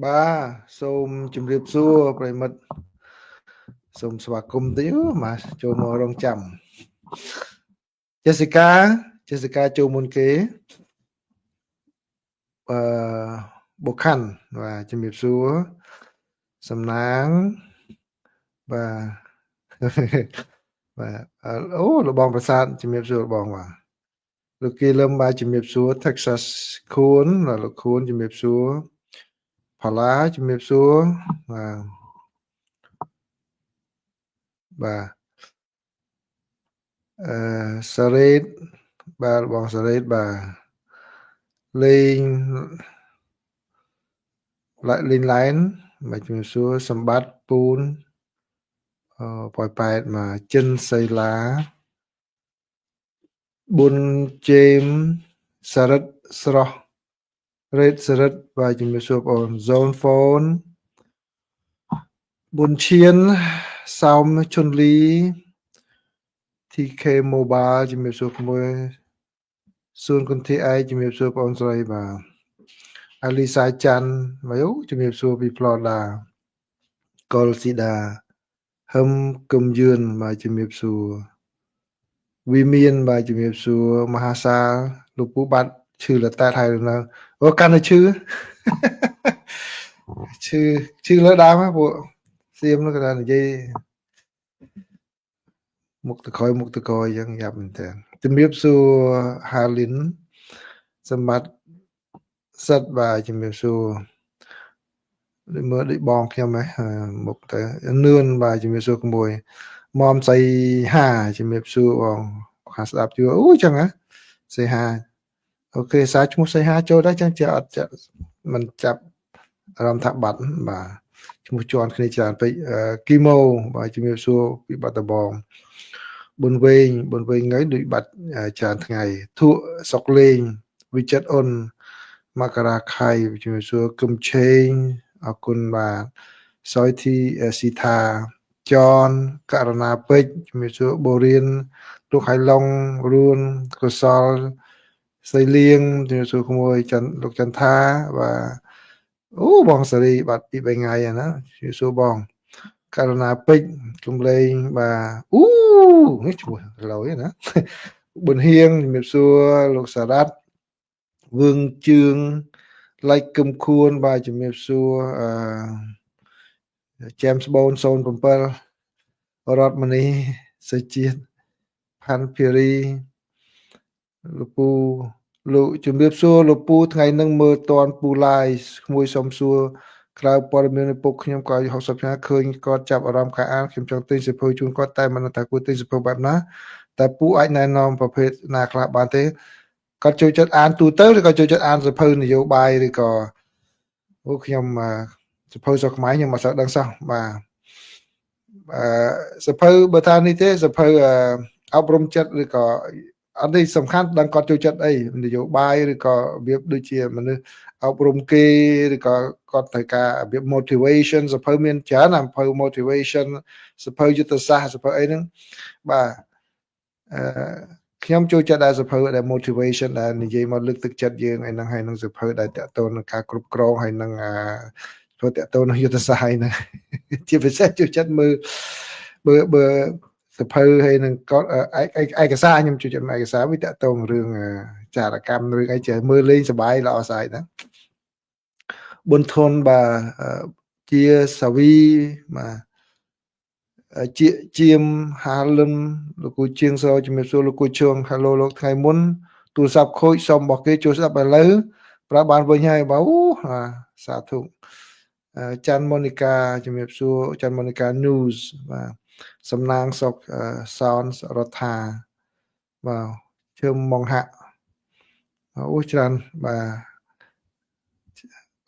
Ba Sôm chùm riệp xua Rồi mật Sôm xóa cung tí mà Chô mô rong chầm Jessica chô môn kế Bộ khăn Và chùm riệp xua Sầm náng Và Và Lô bong bà sát chùm riệp xua bong và Lô kỳ lâm ba chùm riệp xua Texas khốn Và lô khốn chùm riệp xua Phá lá chùm riệp xua Và Sa rết Ba bong sa rết bà Linh lại lên lén mà chúng số sầm bát pun pòi bẹt mà chân xây lá bun chêm sờ rết sro rết sờ rết và chúng số on zone phone bun chiên xong chun lý TK mobile chúng số môi xuân con thi ai chúng số on rồi và Alisa Chan mà yếu chúng số bị Florida Col Sida hâm cầm dឿn mà chúng số វិមានបាទជំរាបសួរមហាសាលលោកពូបាទឈឺលតាហើយនៅអូកាន់តែឈឺឈឺលើដើមពួកសៀមនោះក៏និយាយមុខទៅក្រោយអញ្ចឹងយ៉ាប់មែនតើជំរាបសួរហាលីនសម្បត្តិសិតបាទជំរាបសួរដូចមើលដូចបងខ្ញុំហ្នឹងមុខទៅនឿនបាទជំរាបសួរក្មួយមុំសៃហាជំរាបសួរបងខាស្ដាប់ជួយអូចឹងហ៎សៃហាអូខេសារឈ្មោះសៃហាចូលដែរចឹងជាអត់មិនចាប់អារម្មណ៍ថាបាត់បាទឈ្មោះជាន់គ្នាច្រើនពេកគីម៉ូបាទជំរាបសួរពីបាត់ដំបងប៊ុនវែងថ្ងៃដូចបាត់ច្រើនថ្ងៃធុសុកលេងវិចិត្រអ៊ុនមករាខៃជំរាបសួរគឹមឆេងអរគុណបាទសយធីស៊ីថាចនករណាពេជ្រជំរាបសួរបូរៀនលោកហៃឡុងរួនកុសលស្រីលៀងជំរាបសួរក្មួយច័ន្ទលោកចន្ទថាបាទអូបងសេរីបាត់ពី3ថ្ងៃណាជំរាបសួរបងករណាពេជ្រកំលេងបាទអូនេះឈ្មោះឡូយណាប៊ុនហៀងជំរាបសួរលោកសារ៉ាត់វឿងជឿងឡៃគឹមខួនបាទជំរាបសួរJames Bond 07រតមនីសេជាតិផាន់ភីរីលោកពូលោកជំរាបសួរលោកពូថ្ងៃនឹងមើលតនពូឡាយក្មួយសុំសួរក្រៅព័ត៌មានពុកខ្ញុំក៏60ឆ្នាំឃើញគាត់ចាប់អារម្មណ៍ការអានខ្ញុំចង់ទិញសៀវភៅជូនគាត់តែមិនថាគួរទិញសៀវភៅបែបណាតែពូអាចណែនាំប្រភេទណាខ្លះបានទេគាត់ចូលចិត្តអានទូទៅឬក៏ចូលចិត្តអានសៀវភៅនយោបាយឬក៏ខ្ញុំសៀវភៅស្រុកខ្មែរខ្ញុំមិនសូវដឹងសោះបាទសៀវភៅបើថានេះទេសៀវភៅអប់រំចិត្តឬក៏អត់នេះសំខាន់ដឹងគាត់ចូលចិត្តអីនយោបាយឬក៏របៀបដូចជាមនុស្សអប់រំគេឬក៏គាត់ត្រូវការរបៀប motivation សៀវភៅមានច្រើនណាសៀវភៅ motivation សៀវភៅយុទ្ធសាស្ត្រសៀវភៅអីហ្នឹងបាទខ្ញុំចូលចិត្តដែរសៀវភៅដែល motivation ដែលនិយាយមកលើកទឹកចិត្តយើងឯហ្នឹងហើយនឹងសៀវភៅដែលតកតូននឹងការគ្រប់គ្រងហើយនឹងធ្វើតកតូននឹងយុទ្ធសាស្ត្រហ្នឹងជាពិសេសចូលចិត្តមើលសភៅហើយនឹងគាត់ឯកសារខ្ញុំជួយចិត្តឯកសារវាតកតងរឿងចារកម្មរឿងអីចេះមើលលេងសប្បាយល្អស្អាតណាប៊ុនធនបាទជាសាវីបាទជាមហាលឹមលោកគូជាងសជំរាបសួរលោកគូជង Hello លោកថ្ងៃមុនទូរស័ព្ទខូចសុំរបស់គេចូលស្ដាប់ឥឡូវប្រើបានវិញហើយបាទអូសាធុច័ន្ទម៉ូនីកាជំរាបសួរច័ន្ទម៉ូនីកា News បាទសំណាងសុកសោនរដ្ឋាបាទជើមម៉ងហាក់អូច្រើនបាទ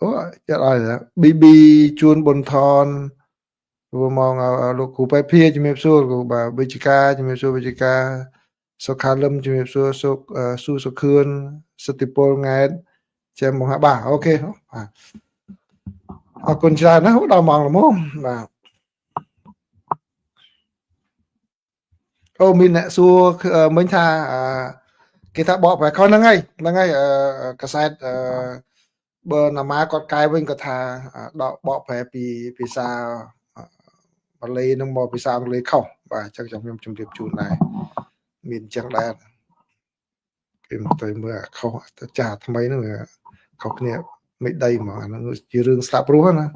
អូចិត្តអរ BB ជួនប៊ុនថនរួមមកលោកគ្រូបែបភាជំរាបសួរគ្រូបាទវិជ្ជការជំរាបសួរវិជ្ជការសុខាលឹមជំរាបសួរសុកស៊ូសុខឿនសិទ្ធិពលង៉ែតជើមម៉ងហាក់បាទអូខេបាទអរគុណច្រើនណាស់ដល់ម៉ោងល្មមបាទអូមានអ្នកសួរមិញថាគេថាបកប្រែខុសហ្នឹងហើយកសែត បើណាម៉ាគាត់កែវិញគាត់ថាដកបកប្រែពីភាសាបាលីនឹងមកភាសាអង់គ្លេសខុសបាទអញ្ចឹងខ្ញុំជម្រាបជូនដែរមានអញ្ចឹងដែរគេមកទៅមើលខុសចាថ្មីហ្នឹងខុសគ្នាមិនដីមកអាហ្នឹងជារឿងស្លាប់រស់ណា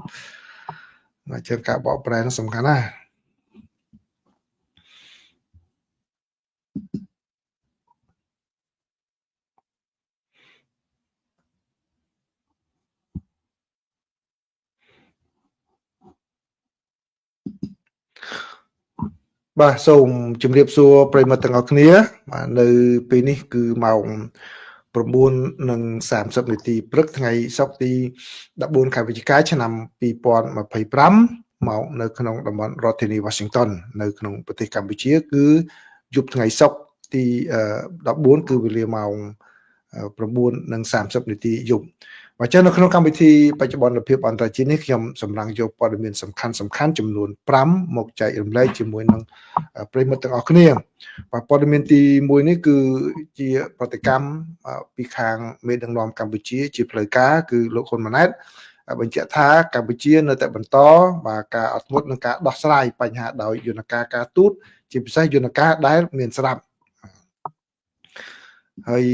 អញ្ចឹងការបកប្រែហ្នឹងសំខាន់ណាស់បាទសូមជម្រាបសួរប្រិយមិត្តទាំងអស់គ្នាបាទនៅពេលនេះគឺម៉ោង 9:30 នាទីព្រឹកថ្ងៃសុក្រទី14ខែវិច្ឆិកាឆ្នាំ2025មកនៅក្នុងតំបន់រដ្ឋធានី Washington នៅក្នុងប្រទេសកម្ពុជាគឺយប់ថ្ងៃសុក្រទី14គឺវេលាម៉ោង 9:30 នាទីយប់បើចឹងនៅក្នុងកម្មវិធីបច្ចុប្បន្នភាពអន្តរជាតិនេះខ្ញុំសម្រាប់យកព័ត៌មានសំខាន់ចំនួន5មកចែករំលែកជាមួយនឹងប្រិយមិត្តទាំងអស់គ្នាបាទព័ត៌មានទី1នេះគឺជាប្រតិកម្មពីខាងមេដឹកនាំកម្ពុជាជាផ្លូវការគឺលោកហ៊ុនម៉ាណែតបញ្ជាក់ថាកម្ពុជានៅតែបន្តបាទការអត់ធ្មត់នឹងការដោះស្រាយបញ្ហាដោយយន្តការការទូតជាពិសេសយន្តការដែលមានស្រាប់ហើយ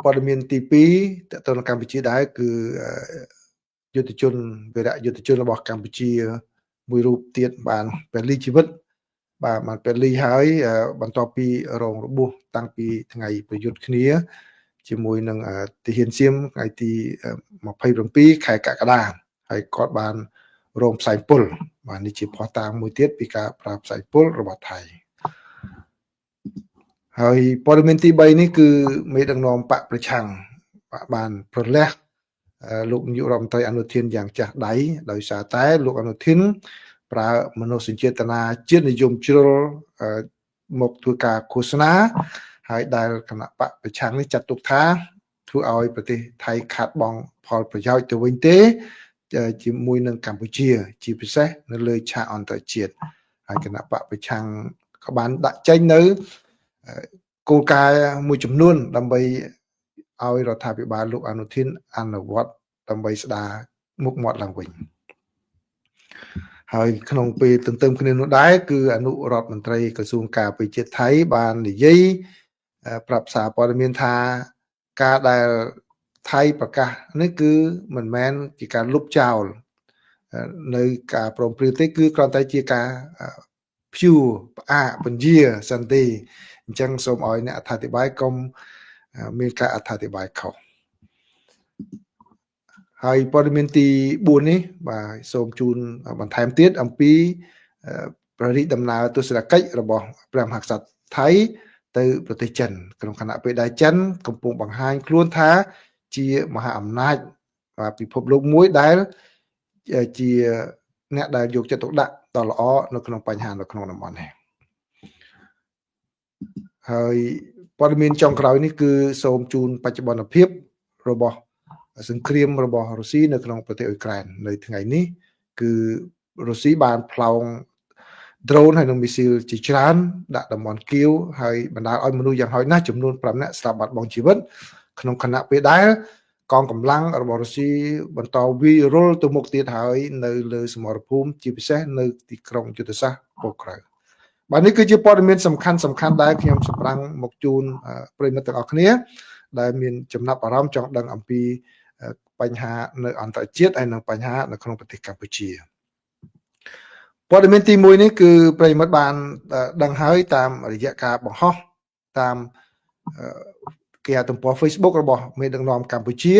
ព័ត៌មានទី2តទៅនឹងកម្ពុជាដែរគឺយុទ្ធជនវីរៈយុទ្ធជនរបស់កម្ពុជាមួយរូបទៀតបានពលីជីវិតបាទបានពលីហើយបន្ទាប់ពីរងរបួសតាំងពីថ្ងៃប្រយុទ្ធគ្នាជាមួយនឹងទាហានសៀមថ្ងៃទី27ខែកក្កដាហើយគាត់បានរងផ្សែងពុលបាទនេះជាភស្តុតាងមួយទៀតពីការប្រើផ្សែងពុលរបស់ថៃហើយព័ត៌មានទី3នេះគឺមេដឹកនាំបកប្រឆាំងបានប្រលះលោកនាយករដ្ឋមន្ត្រីអនុทิនយ៉ាងចាស់ដៃដោយសារតែលោកអនុทิនប្រើមនោសញ្ចេតនាជាតិនិយមជ្រុលមកធ្វើការឃោសនាហើយដែលគណៈបកប្រឆាំងនេះចាត់ទុកថាធ្វើឲ្យប្រទេសថៃខាត់បងផលប្រយោជន៍ទៅវិញទេជាមួយនឹងកម្ពុជាជាពិសេសនៅលើឆាកអន្តរជាតិហើយគណៈបកប្រឆាំងក៏បានដាក់ចេញនៅគោលការណ៍មួយចំនួនដើម្បីឲ្យរដ្ឋាភិបាលលោកអនុทิនអនុវត្តដើម្បីស្ដារមុខមាត់ឡើងវិញហើយក្នុងពេលទន្ទឹមគ្នានោះដែរគឺអនុរដ្ឋមន្ត្រីក្រសួងការពារជាតិថៃបាននិយាយប្រាប់សារព័ត៌មានថាការដែលថៃប្រកាសនេះគឺមិនមែនជាការលុបចោលនៅការព្រមព្រៀងទេគឺគ្រាន់តែជាការព្យួរផ្អាកពន្យាសន្តិអញ្ចឹងសូមឲ្យអ្នកអត្ថាធិប្បាយកុំមានការអត្ថាធិប្បាយខុសហើយព័ត៌មានទី4នេះបាទសូមជូនបន្ថែមទៀតអំពីព្រះរាជដំណើរទស្សនកិច្ចរបស់ព្រះមហាក្សត្រថៃទៅប្រទេសចិនក្នុងខណៈពេលដែលចិនកំពុងបង្ហាញខ្លួនថាជាមហាអំណាចពិភពលោកមួយដែលជាអ្នកដែលយកចិត្តទុកដាក់ដ៏ល្អនៅក្នុងបញ្ហានៅក្នុងតំបន់នេះហើយព័ត៌មានចុងក្រោយនេះគឺសូមជូនបច្ចុប្បន្នភាពរបស់សង្គ្រាមរបស់រុស្ស៊ីនៅក្នុងប្រទេសអ៊ុយក្រែននៅថ្ងៃនេះគឺរុស្ស៊ីបានផ្លោង drone ហើយនិងមីស៊ីលជាច្រើនដាក់តំបន់គៀវហើយបណ្ដាលឲ្យមនុស្សយ៉ាងហោចណាស់ចំនួន5នាក់ស្លាប់បាត់បង់ជីវិតក្នុងខណៈពេលដែលកងកម្លាំងរបស់រុស្ស៊ីបន្តវាយរុលទៅមុខទៀតហើយនៅលើសមរភូមិជាពិសេសនៅទីក្រុងយុទ្ធសាស្ត្រពោក្រៅបាទនេះគឺជាព័ត៌មានសំខាន់ដែលខ្ញុំសម្រាប់មកជូនប្រិយមិត្តទាំងអស់គ្នាដែលមានចំណាប់អារម្មណ៍ចង់ដឹងអំពីបញ្ហានៅអន្តរជាតិហើយនិងបញ្ហានៅក្នុងប្រទេសកម្ពុជាព័ត៌មានទី1នេះគឺប្រិយមិត្តបានដឹងហើយតាមរយៈការបង្ហោះតាមគេហទំព័រ Facebook របស់មេដឹកនាំកម្ពុជា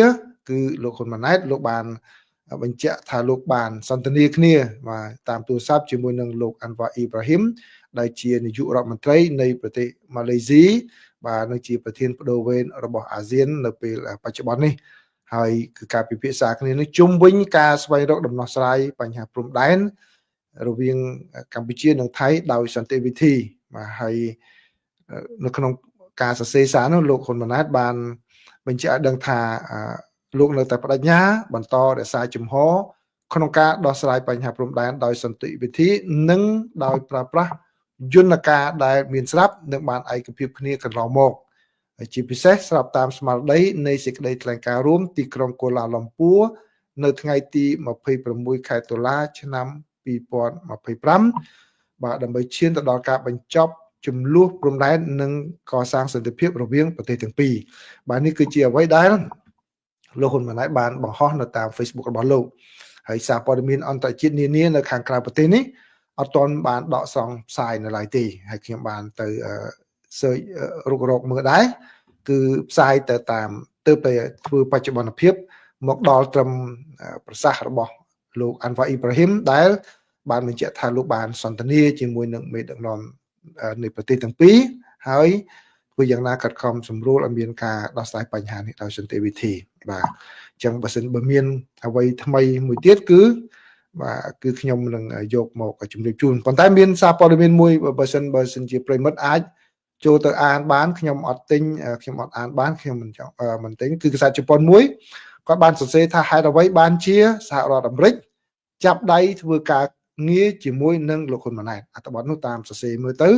គឺលោកហ៊ុនម៉ាណែតលោកបានបញ្ជាក់ថាលោកបានសន្ទនាគ្នាបាទតាមទូរស័ព្ទជាមួយនឹងលោកអាន់វ៉ាអ៊ីប្រាហ៊ីមដែលជានាយករដ្ឋមន្ត្រីនៃប្រទេសម៉ាឡេស៊ីបាទនិងជាប្រធានបដូវវេនរបស់អាស៊ាននៅពេលបច្ចុប្បន្ននេះហើយគឺការពិភាក្សាគ្នានេះជុំវិញការស្វែងរកដំណោះស្រាយបញ្ហាព្រំដែនរវាងកម្ពុជានិងថៃដោយសន្តិវិធីបាទហើយនៅក្នុងការសរសេរសារនោះលោកហ៊ុនម៉ាណែតបានបញ្ជាក់ឲ្យដឹងថាលោកនៅតែបដិញ្ញាបន្តរក្សាជំហរក្នុងការដោះស្រាយបញ្ហាព្រំដែនដោយសន្តិវិធីនិងដោយប្រើប្រាស់យន្តការដែលមានស្រាប់និងបានឯកភាពគ្នាកន្លងមក ជាពិសេសស្របតាមស្មារតីនៃសេចក្តីថ្លែងការណ៍រួមទីក្រុងកូឡាឡំពួរនៅថ្ងៃទី26ខែតុលាឆ្នាំ2025បាទដើម្បីឈានទៅដល់ការបញ្ចប់ចំនួនព្រំដែននិងកសាងសន្តិភាពរវាងប្រទេសទាំងពីរបាទនេះគឺជាអ្វីដែលលោកហ៊ុនម៉ាណែតបានបង្ហោះនៅតាម Facebook របស់លោកហើយសារព័ត៌មានអន្តរជាតិនានានៅខាងក្រៅប្រទេសនេះអត់ទាន់បានដកស្រង់ផ្សាយនៅឡើយទេហើយខ្ញុំបានទៅ search រកមើលដែរគឺផ្សាយទៅតាមទើបតែធ្វើបច្ចុប្បន្នភាពមកដល់ត្រឹមប្រសាសន៍របស់លោកអាន់វ៉ាអ៊ីប្រាហ៊ីមដែលបានបញ្ជាក់ថាលោកបានសន្ទនាជាមួយនឹងមេដឹកនាំនៃប្រទេសទាំងពីរហើយធ្វើយ៉ាងណាកាត់ខំសម្រួលឲ្យមានការដោះស្រាយបញ្ហានេះដោយសន្តិវិធីបាទអញ្ចឹងបើសិនបើមានអ្វីថ្មីមួយទៀតគឺបាទគឺខ្ញុំនឹងយកមកជំរាបជូនប៉ុន្តែមានសារព័ត៌មានមួយបើសិនជាប្រិមិត្តអាចចូលទៅអានបានខ្ញុំអត់ទិញខ្ញុំអត់អានបានខ្ញុំមិនទិញគឺកាសែតជប៉ុនមួយគាត់បានសរសេរថាហេតុអ្វីបានជាសហរដ្ឋអាមេរិកចាប់ដៃធ្វើការងារជាមួយនឹងលោកហ៊ុនម៉ាណែតអត្ថបទនោះតាមសរសេរមើលទៅ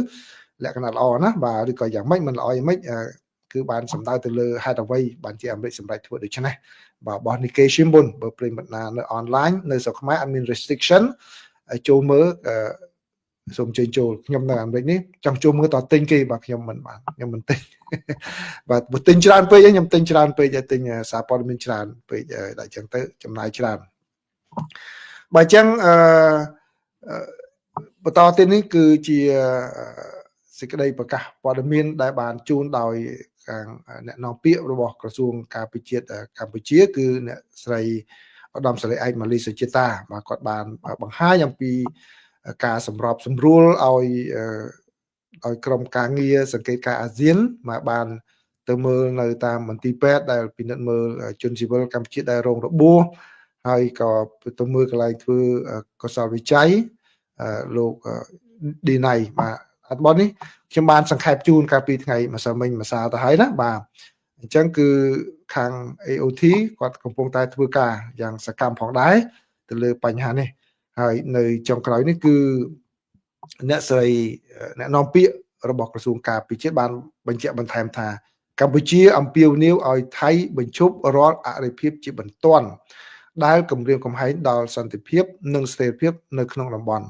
លក្ខណៈល្អណាស់បាទឬក៏យ៉ាងម៉េចមិនល្អយ៉ាងម៉េចគឺបានសំដៅទៅលើហេតុអ្វីបានជាអាមេរិកសម្រេចធ្វើដូច្នេះបាទរបស់ Nikkei Shimbun បើប្រិមត្តណានៅ online នៅស្រុកខ្មែរអត់មាន restriction ចូលមើលសូមជើញចូលខ្ញុំនៅអាមេរិកនេះចង់ចូលមើលតទិញគេបាទខ្ញុំមិនបានខ្ញុំមិនទិញបាទបើទិញច្រើនពេកខ្ញុំទិញច្រើនពេកទិញសារព័ត៌មានច្រើនពេកតែអញ្ចឹងទៅចំណាយច្រើនបើអញ្ចឹងបន្តទៀតនេះគឺជាសេចក្តីប្រកាសព័ត៌មានដែលបានជូនដោយខាងអ្នកនាំពាក្យរបស់ក្រសួងការពិជាតិកម្ពុជាគឺអ្នកស្រីឧត្តមសេរីឯកម៉ាលីសុជាតាបាទគាត់បានបង្ហាញអំពីការសម្របសម្រួលឲ្យក្រុមការងារសង្កេតការអាស៊ានមកបានទៅមើលនៅតាមមន្ទីរពេទ្យដែលពិនិត្យមើលជនស៊ីវិលកម្ពុជាដែលរងរបួសហើយក៏ទៅមើលកន្លែងធ្វើកុសលវិច័យលោកឌីណៃបាទអត្ថបទនេះខ្ញុំបានសង្ខេបជូនកាលពីថ្ងៃម្សិលមិញម្សិលទៅហើយណាបាទអញ្ចឹងគឺខាង AOT គាត់កំពុងតែធ្វើការយ៉ាងសកម្មផងដែរទៅលើបញ្ហានេះហើយនៅចុងក្រោយនេះគឺអ្នកស្រីអ្នកនាំពាក្យរបស់ក្រសួងការពិជាតិបានបញ្ជាក់បន្ថែមថាកម្ពុជាអំពាវនាវឲ្យថៃបញ្ឈប់រាល់អរិភាពជាបន្ទាន់ដែលគម្រាមកំហែងដល់សន្តិភាពនិងស្ថិរភាពនៅក្នុងតំបន់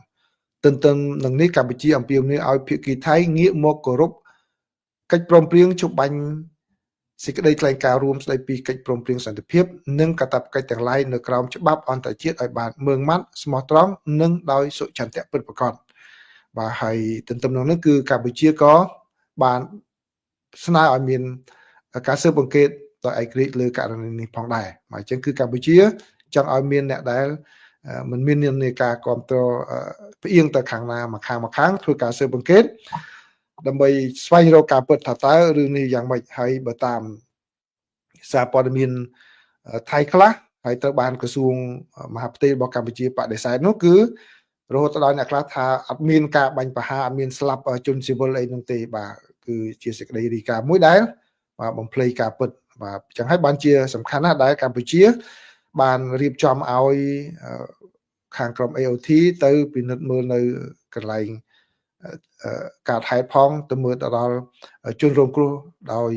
ទន្ទឹមនឹងនេះកម្ពុជាអំពាវនាវឲ្យភាគីថៃងាកមកគោរពកិច្ចព្រមព្រៀងច្បាញ់សេចក្តីថ្លែងការណ៍រួមស្តីពីកិច្ចព្រមព្រៀងសន្តិភាពនិងកាតព្វកិច្ចទាំងឡាយនៅក្រោមច្បាប់អន្តរជាតិឲ្យបានម៉ឺងម៉ាត់ស្មោះត្រង់និងដោយសុចន្ទៈពិតប្រាកដបាទហើយទន្ទឹមនឹងនេះគឺកម្ពុជាក៏បានស្នើឲ្យមានការស៊ើបអង្កេតដោយឯករាជ្យលើករណីនេះផងដែរបាទអញ្ចឹងគឺកម្ពុជាចង់ឲ្យមានអ្នកដែលមិនមាននិន្នាការគ្រប់គ្រងផ្អៀងទៅខាងណាមកខាងធ្វើការស៊ើបអង្កេតដើម្បីស្វែងរកការពិតថាតើរឿងនេះយ៉ាងម៉េចហើយបើតាមសារព័ត៌មានថៃខ្លះហើយត្រូវបានក្រសួងមហាផ្ទៃរបស់កម្ពុជាបដិសេធនោះគឺរហូតដល់អ្នកខ្លះថាអត់មានការបាញ់ប្រហារអត់មានស្លាប់ជនស៊ីវិលអីនោះទេបាទគឺជាសេចក្តីរាយការណ៍មួយដែលបាទបំភ្លៃការពិតបាទអញ្ចឹងហើយបានជាសំខាន់ណាស់ដែលកម្ពុជាបានរៀបចំឲ្យខាងក្រុម AOT ទៅពិនិត្យមើលនៅកន្លែងការហេតុផងទៅមើលទៅដល់ជនរងគ្រោះដោយ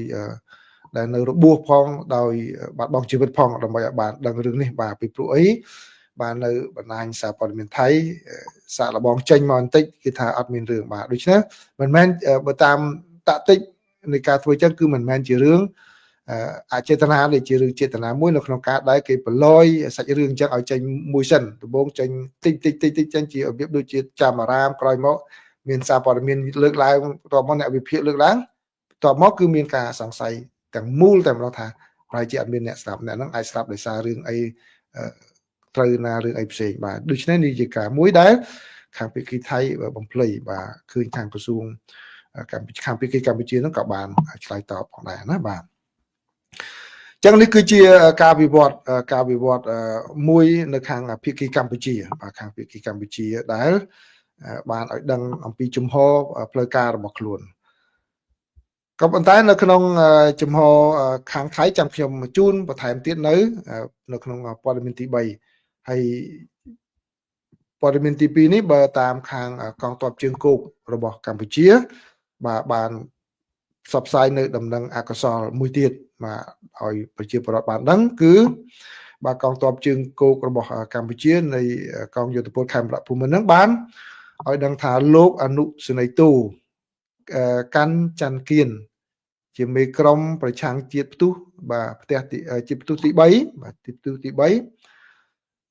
ដែលនៅរបួសផងដោយបាត់បង់ជីវិតផងដើម្បីឲ្យបានដឹងរឿងនេះបាទពីព្រោះអីបាននៅបណ្ដាញសារព័ត៌មានថៃសាកល្បងចេញមកបន្តិចគឺថាអត់មានរឿងបាទដូច្នេះមិនមែនបើតាមតាក់ទិចនៃការធ្វើចឹងគឺមិនមែនជារឿងអចេតនាដែលជារឿងចេតនាមួយនៅក្នុងការដែលគេប្រឡយសាច់រឿងអញ្ចឹងឲ្យចេញមួយសិនដំបូងចេញតិចចេញជារបៀបដូចជាចាំអារាមក្រោយមកមានសារព័ត៌មានលើកឡើងតបមកអ្នកវិភាគលើកឡើងតបមកគឺមានការសង្ស័យទាំងមូលតែម្ដងថាប្រហែលជាអត់មានអ្នកស្ដាប់អ្នកហ្នឹងអាចស្ដាប់ដោយសាររឿងអីត្រូវណារឿងអីផ្សេងបាទដូច្នេះនេះជាការមួយដែលខាងភាគីថៃបំភ្លៃបាទឃើញខាងក្រសួងខាងភាគីកម្ពុជាហ្នឹងក៏បានឆ្លើយតបផងដែរណាបាទចឹងនេះគឺជាការវិវត្តមួយនៅខាងភាគីកម្ពុជាបាទខាងភាគីកម្ពុជាដែលបានឲ្យដឹងអំពីជំហរផ្លូវការរបស់ខ្លួនក៏ប៉ុន្តែនៅក្នុងជំហរខាងថៃចាំខ្ញុំជូនបន្ថែមទៀតនៅក្នុងព័ត៌មានទី3ហើយព័ត៌មានទី2នេះបើតាមខាងកងទ័ពជើងគោករបស់កម្ពុជាបាទបាន ផ្សព្វផ្សាយនៅដំណឹងអកុសលមួយទៀតមកឲ្យប្រជាពលរដ្ឋបានដឹងគឺបាទកងទ័ពជើងគោករបស់កម្ពុជានៃកងយោធពលខេមរៈភូមិន្ទហ្នឹងបានឲ្យដឹងថាលោកអនុសេនីយ៍ទូកាន់ច័ន្ទគៀនជាមេក្រុមប្រឆាំងជាតិផ្ទុះបាទផ្ទះជាតិផ្ទុះទី3បាទជាតិផ្ទុះទី3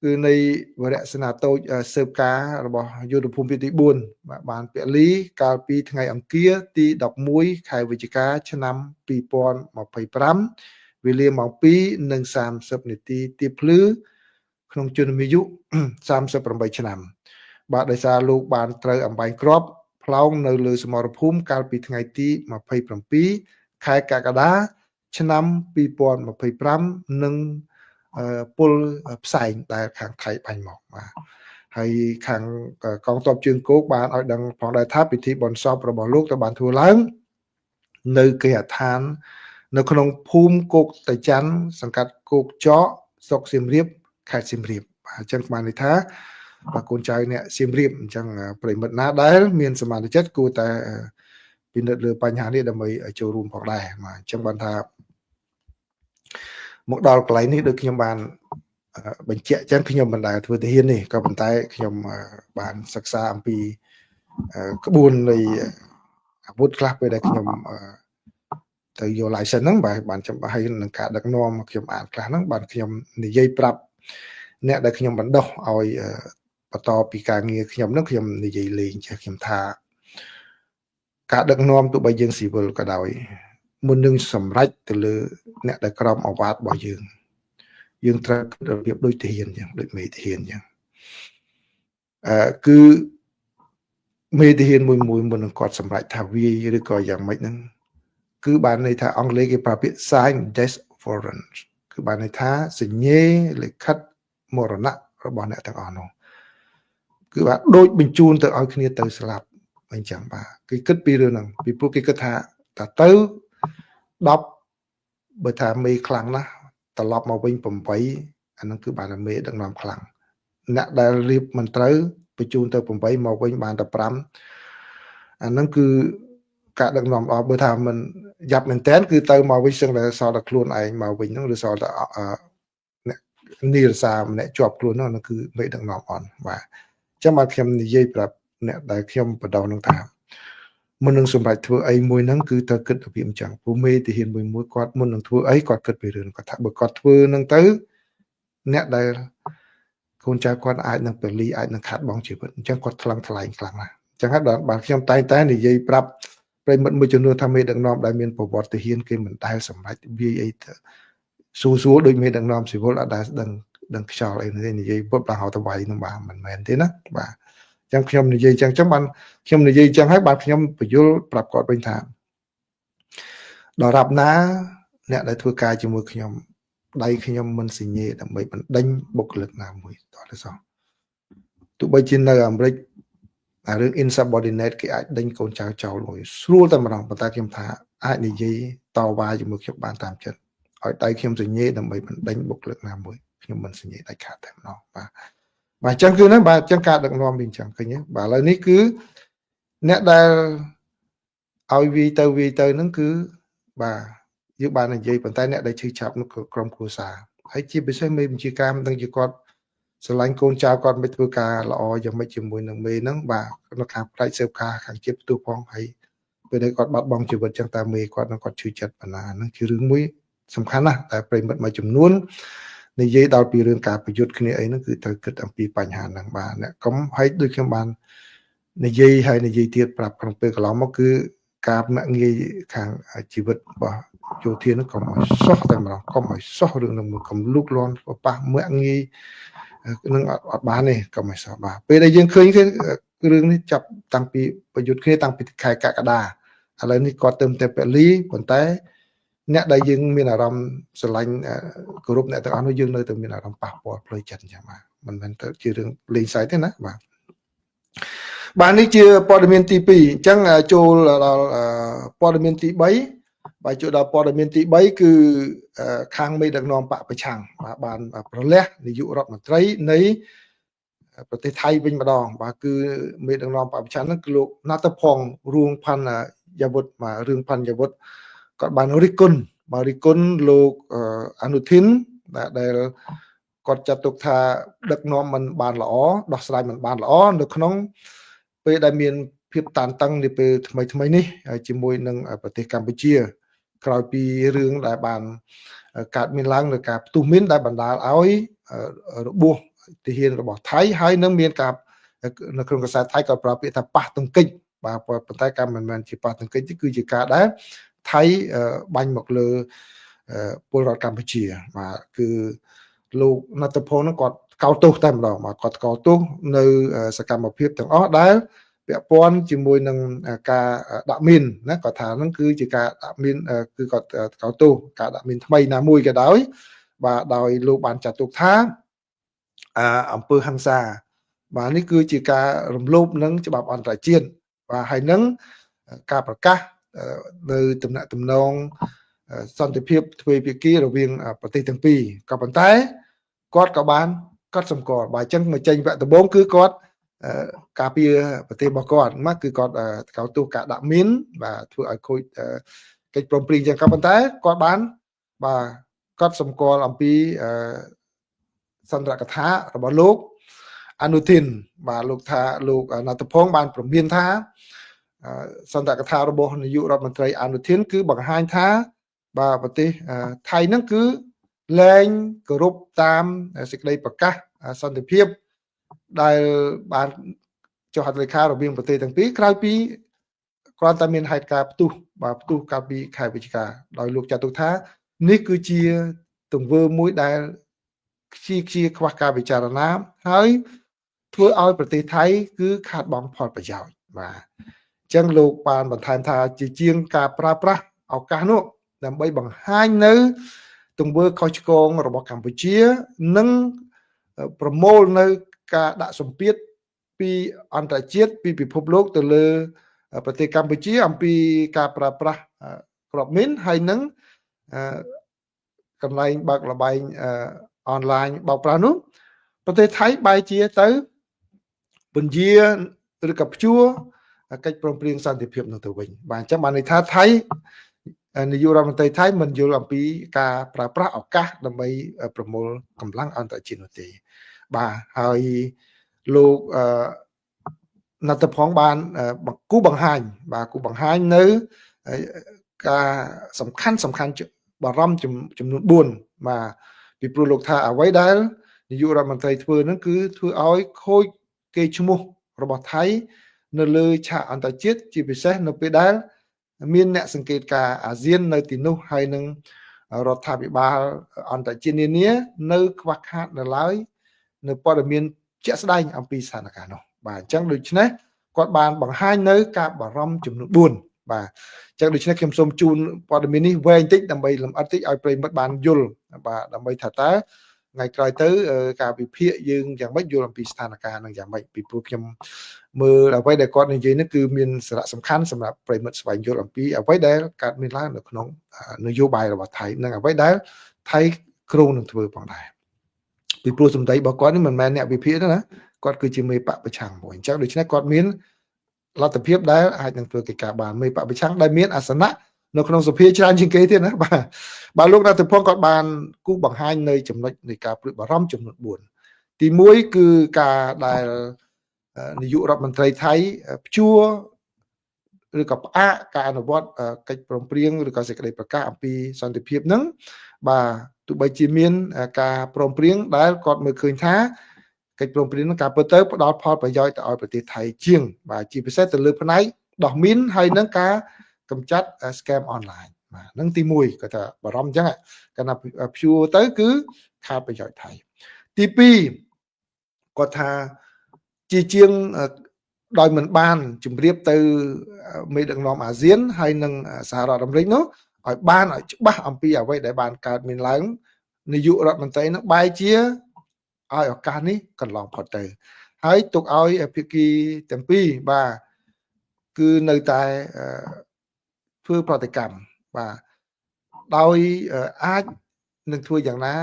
គឺនៃវរៈសេនាតូចស៊ើបការរបស់យុទ្ធភូមិទី4បាទបានពលីកាលពីថ្ងៃអង្គារទី11ខែវិច្ឆិកាឆ្នាំ2025វេលាម៉ោង 2:30 នាទីទៀបភ្លឺក្នុងជនអាយុ38ឆ្នាំបាទដោយសារលោកបានត្រូវអំបែងគ្រាប់ផ្លោងនៅលើសមរភូមិកាលពីថ្ងៃទី27ខែកក្កដាឆ្នាំ2025នឹងពលផ្សែងដែលខាងថៃបាញ់មកបាទហើយខាងកងទ័ពជើងគោកបានឲ្យដឹងផងដែរថាពិធីបុណ្យសពរបស់លោកត្រូវបានធ្វើឡើងនៅគេហដ្ឋាននៅក្នុងភូមិគោកតេច័ន្ទសង្កាត់គោកចកស្រុកសៀមរាបខេត្តសៀមរាបបាទអញ្ចឹងបានន័យថាបាទកូនចៅអ្នកសៀមរាបអញ្ចឹងប្រិមិត្តណាដែលមានសមាជិកគួរតែពិនិត្យលើបញ្ហានេះដើម្បីចូលរួមផងដែរបាទអញ្ចឹងបានថាមកដល់កន្លែងនេះដូចខ្ញុំបានបញ្ជាក់ចឹងខ្ញុំមិនដែលធ្វើទាហាននេះក៏ប៉ុន្តែខ្ញុំបានសិក្សាអំពីក្បួននៃអាវុធខ្លះពេលដែលខ្ញុំទៅយក license ហ្នឹងបាទបានចំហើយនឹងការដឹកនាំខ្ញុំអានខ្លះហ្នឹងបានខ្ញុំនិយាយប្រាប់អ្នកដែលខ្ញុំបណ្ដោះឲ្យបន្តពីការងារខ្ញុំហ្នឹងខ្ញុំនិយាយលេងចេះខ្ញុំថាការដឹកនាំទោះបីយើងស៊ីវិលក៏ដោយមុននឹងសម្រេចទៅលើអ្នកដែលក្រមអាវ៉ាតរបស់យើងត្រូវរបៀបដូចទាហានអញ្ចឹងដូចមេទាហានអញ្ចឹងគឺមេទាហានមួយមុននឹងគាត់សម្រេចថាវាយឬក៏យ៉ាងម៉េចហ្នឹងគឺបានន័យថាអង់គ្លេសគេប្រើពាក្យ sign death warrant គឺបានន័យថាសញ្ញេលិខិតមរណៈរបស់អ្នកទាំងអស់នោះគឺបាទដូចបញ្ជូនទៅឲ្យគ្នាទៅស្លាប់អញ្ចឹងបាទគេគិតពីរឿងហ្នឹងពីព្រោះគេគិតថាតើទៅ10បើថាមេខ្លាំងណាស់ត្រឡប់មកវិញ8អាហ្នឹងគឺបានតែមេដឹកនាំខ្លាំងអ្នកដែលរៀបមិនត្រូវបញ្ជូនទៅ8មកវិញបានតែ5អាហ្នឹងគឺការដឹកនាំអស់បើថាមិនយ៉ាប់មែនតើគឺទៅមកវិញសឹងតែសល់តែខ្លួនឯងមកវិញហ្នឹងឬសល់តែអ្នកនីរសាម្នាក់ជាប់ខ្លួនហ្នឹងគឺមេដឹកនាំអន់បាទអញ្ចឹងបាទខ្ញុំនិយាយប្រាប់អ្នកដែលខ្ញុំបដោះនឹងថាមុននឹងសម្រេចធ្វើអីមួយហ្នឹងគឺត្រូវគិតរបៀបអញ្ចឹងព្រោះមេទាហានមួយគាត់មុននឹងធ្វើអីគាត់គិតពីរឿងគាត់ថាបើគាត់ធ្វើហ្នឹងទៅអ្នកដែលកូនចៅគាត់អាចនឹងពលីអាចនឹងខាត់បងជីវិតអញ្ចឹងគាត់ថ្លឹងថ្លែងខ្លាំងណាស់អញ្ចឹងហើយបាទខ្ញុំតែនិយាយប្រាប់ប្រិមិត្តមួយចំនួនថាមេដឹកនាំដែលមានប្រវត្តិទាហានគេមិនដែលសម្រេចវាយអីទៅសួរដូចមេដឹកនាំស៊ីវិលអត់ដែលដឹងខ្យល់អីទេនិយាយពុតដល់ហៅទៅវាយនឹងបាទមិនមែនទេណាបាទអញ្ចឹងខ្ញុំនិយាយអញ្ចឹងបានខ្ញុំនិយាយអញ្ចឹងហើយបាទខ្ញុំបញ្យល់ប្រាប់គាត់វិញថាដល់រាប់ណាអ្នកដែលធ្វើការជាមួយខ្ញុំដៃខ្ញុំមិនសញ្ញេដើម្បីបណ្ដេញបុគ្គលិកណាមួយតោះទៅសោះទោះបីជានៅអាមេរិករឿង insubordinate គេអាចដេញកូនចៅចោលមួយស្រួលតែម្ដងប៉ុន្តែខ្ញុំថាអាចនិយាយតវ៉ាជាមួយខ្ញុំបានតាមចិត្តឲ្យដៃខ្ញុំសញ្ញេដើម្បីបណ្ដេញបុគ្គលិកណាមួយខ្ញុំមិនសញ្ញេដាច់ខាតតែម្ដងបាទអញ្ចឹងគឺហ្នឹងបាទអញ្ចឹងការដឹកនាំវាអញ្ចឹងឃើញទេបាទឥឡូវនេះគឺអ្នកដែលឲ្យវាយទៅហ្នឹងគឺបាទយើងបាននិយាយប៉ុន្តែអ្នកដែលឈឺចាប់នោះគឺក្រុមគ្រួសារហើយជាពិសេសមេបញ្ជាការមិនដឹងជាគាត់ស្រឡាញ់កូនចៅគាត់មិនធ្វើការល្អយ៉ាងម៉េចជាមួយនឹងមេហ្នឹងបាទនៅខាងផ្នែកស៊ើបការខាងជាតិផ្ទុះផងហើយពេលដែលគាត់បាត់បង់ជីវិតចឹងតើមេគាត់នឹងគាត់ឈឺចិត្តប៉ុណ្ណាហ្នឹងជារឿងមួយសំខាន់ណាស់តែប្រិមិត្តមួយចំនួននិយាយដល់ពីរឿងការប្រយុទ្ធគ្នាអីហ្នឹងគឺត្រូវគិតអំពីបញ្ហាហ្នឹងបាទអ្នកកុំឲ្យដូចខ្ញុំបាននិយាយទៀតប្រាប់ក្នុងពេលកន្លងមកគឺការមាក់ងាយខាងជីវិតរបស់យោធាហ្នឹងកុំឲ្យសោះតែម្ដងកុំឲ្យសោះរឿងហ្នឹងកុំលូកលាន់ប៉ះមាក់ងាយនឹងអត់បានទេកុំឲ្យសោះបាទពេលដែលយើងឃើញគឺរឿងនេះចាប់តាំងពីប្រយុទ្ធគ្នាតាំងពីខែកក្កដាឥឡូវនេះគាត់ទៅតែពលីប៉ុន្តែអ្នកដែលយើងមានអារម្មណ៍ស្រឡាញ់គោរពអ្នកទាំងអស់នោះយើងនៅតែមានអារម្មណ៍ប៉ះពាល់ផ្លូវចិត្តអញ្ចឹងបាទមិនមែនទៅជារឿងលេងសើចទេណាបាទនេះជាព័ត៌មានទី2អញ្ចឹងចូលដល់ព័ត៌មានទី3បាទចូលដល់ព័ត៌មានទី3គឺខាងមេដឹកនាំបកប្រឆាំងបាទបានប្រលះនាយករដ្ឋមន្ត្រីនៃប្រទេសថៃវិញម្ដងបាទគឺមេដឹកនាំបកប្រឆាំងហ្នឹងគឺលោកណាតផងរួងផាន់ យាវុធមករឿងបញ្ញវុធគាត់បានរិះគន់មករិះគន់លោកអនុทิនដែលគាត់ចាត់ទុកថាដឹកនាំមិនបានល្អដោះស្រាយមិនបានល្អនៅក្នុងពេលដែលមានភាពតានតឹងនាពេលថ្មីនេះជាមួយនឹងប្រទេសកម្ពុជាក្រោយពីរឿងដែលបានកើតមានឡើងនៅការផ្ទុះមីនដែលបណ្ដាលឲ្យរបួសទាហានរបស់ថៃហើយនឹងមានការនៅក្នុងកាសែតថៃក៏ប្រើពាក្យថាប៉ះទង្គិចបាទប៉ុន្តែការមិនមែនជាប៉ះទង្គិចទេគឺជាការដែលថៃបាញ់មកលើពលរដ្ឋកម្ពុជាបាទគឺលោកណត្តភលនឹងគាត់កោតទោសតែម្ដងបាទគាត់កោតទោសនៅសកម្មភាពទាំងអស់ដែលពាក់ព័ន្ធជាមួយនឹងការដាក់មីនណាគាត់ថាហ្នឹងគឺជាការដាក់មីនគឺគាត់កោតទោសការដាក់មីនថ្មីណាមួយក៏ដោយបាទដោយលោកបានចាត់ទុកថាអំពើហិង្សាបាទនេះគឺជាការរំលោភនឹងច្បាប់អន្តរជាតិបាទហើយនឹងការប្រកាសនៅទំនាក់ទំនងសន្តិភាពទ្វេភាគីរវាងប្រទេសទាំងពីរក៏ប៉ុន្តែគាត់ក៏បានកត់សម្គាល់បាទអញ្ចឹងមកចេញវគ្គដំបូងគឺគាត់ការពារប្រទេសរបស់គាត់មកគឺគាត់កោតទោសការដាក់មីនបាទធ្វើឲ្យខូចកិច្ចព្រមព្រៀងចឹងក៏ប៉ុន្តែគាត់បានបាទកត់សម្គាល់អំពីសន្ទរកថារបស់លោកអនុทินបាទលោកថាលោកណត្តភងបានព្រមានថាសន្ទរកថារបស់នាយករដ្ឋមន្ត្រីអនុทินគឺបង្ហាញថាបាទប្រទេសថៃហ្នឹងគឺលែងគោរពតាមសេចក្តីប្រកាសសន្តិភាពដែលបានចុះហត្ថលេខារវាងប្រទេសទាំងពីរក្រោយពីគ្រាន់តែមានហេតុការណ៍ផ្ទុះកាលពីខែវិច្ឆិកាដោយលោកចាត់ទុកថានេះគឺជាទង្វើមួយដែលខ្ជាខ្វះការពិចារណាហើយធ្វើឲ្យប្រទេសថៃគឺខាតបង់ផលប្រយោជន៍បាទអញ្ចឹងលោកបានបន្ថែមថាជាជាងការប្រើប្រាស់ឱកាសនោះដើម្បីបង្ហាញនៅទង្វើខុសឆ្គងរបស់កម្ពុជានិងប្រមូលនៅការដាក់សម្ពាធពីអន្តរជាតិពីពិភពលោកទៅលើប្រទេសកម្ពុជាអំពីការប្រើប្រាស់គ្រាប់មីនហើយនឹងកន្លែងបើកលបែងអនឡាញបោកប្រាស់នោះប្រទេសថៃបែរជាទៅពន្យាឬក៏ព្យួរកិច្ចព្រមព្រៀងសន្តិភាពនោះទៅវិញបាទអញ្ចឹងបានន័យថាថៃនាយករដ្ឋមន្ត្រីថៃមិនយល់អំពីការប្រើប្រាស់ឱកាសដើម្បីប្រមូលកម្លាំងអន្តរជាតិនោះទេបាទហើយលោកណត្តផងបានគូបង្ហាញនៅការសំខាន់បារម្ភចំនួន4បាទពីព្រោះលោកថាអ្វីដែលនាយករដ្ឋមន្ត្រីធ្វើហ្នឹងគឺធ្វើឲ្យខូចកេរ្តិ៍ឈ្មោះរបស់ថៃនៅលើឆាកអន្តរជាតិជាពិសេសនៅពេលដែលមានអ្នកសង្កេតការអាស៊ាននៅទីនោះហើយនឹងរដ្ឋាភិបាលអន្តរជាតិនានានៅខ្វះខាតនៅឡើយនៅព័ត៌មានជាក់ស្ដែងអំពីស្ថានភាពនោះបាទអញ្ចឹងដូច្នេះគាត់បានបង្ហាញនៅការបារម្ភចំនួន4បាទអញ្ចឹងដូច្នេះខ្ញុំសូមជូនព័ត៌មាននេះវែងតិចដើម្បីលម្អិតតិចឲ្យប្រិយមិត្តបានយល់បាទដើម្បីថាតើថ្ងៃក្រោយទៅការវិភាគយើងយ៉ាងម៉េចយល់អំពីស្ថានភាពនឹងយ៉ាងម៉េចពីព្រោះខ្ញុំមើលអ្វីដែលគាត់និយាយនេះគឺមានសារៈសំខាន់សម្រាប់ប្រិយមិត្តស្វែងយល់អំពីអ្វីដែលកើតមានឡើងនៅក្នុងនយោបាយរបស់ថៃនិងអ្វីដែលថៃគ្រោងនឹងធ្វើផងដែរពីព្រោះសម្ដីរបស់គាត់នេះមិនមែនអ្នកវិភាគទេណាគាត់គឺជាមេបកប្រឆាំងមួយអញ្ចឹងដូច្នេះគាត់មានលទ្ធភាពដែលអាចនឹងធ្វើកិច្ចការបានមេបកប្រឆាំងដែលមានអាសនៈនៅក្នុងសភាច្រើនជាងគេទៀតណាបាទលោកណត្តភងគាត់បានគូបង្ហាញនៅចំណុចនៃការព្រួយបារម្ភចំនួន4ទី1គឺការដែលនាយករដ្ឋមន្ត្រីថៃព្យួរឬក៏ផ្អាកការអនុវត្តកិច្ចព្រមព្រៀងឬក៏សេចក្តីប្រកាសអំពីសន្តិភាពហ្នឹងបាទទោះបីជាមានការព្រមព្រៀងដែលគាត់មើលឃើញថាកិច្ចព្រមព្រៀងនឹងការពិតទៅផ្ដល់ផលប្រយោជន៍ទៅឲ្យប្រទេសថៃជាងបាទជាពិសេសទៅលើផ្នែកដោះមីនហើយនឹងការកម្ចាត់ scam online បាទហ្នឹងទី1គាត់ថាបារម្ភអញ្ចឹងកាលណាព្យួរទៅគឺខាតប្រយោជន៍ថៃទី2គាត់ថាជាជាងដោយមិនបានជម្រាបទៅមេដឹកនាំអាស៊ានហើយនឹងសហរដ្ឋអាមេរិកនោះឲ្យបានឲ្យច្បាស់អំពីអ្វីដែលបានកើតមានឡើងនាយករដ្ឋមន្ត្រីនឹងបែរជាឲ្យឱកាសនេះកន្លងផុតទៅហើយទុកឲ្យភាគីទាំងពីរបាទគឺនៅតែធ្វើប្រតិកម្មបាទដោយអាចនឹងធ្វើយ៉ាងណា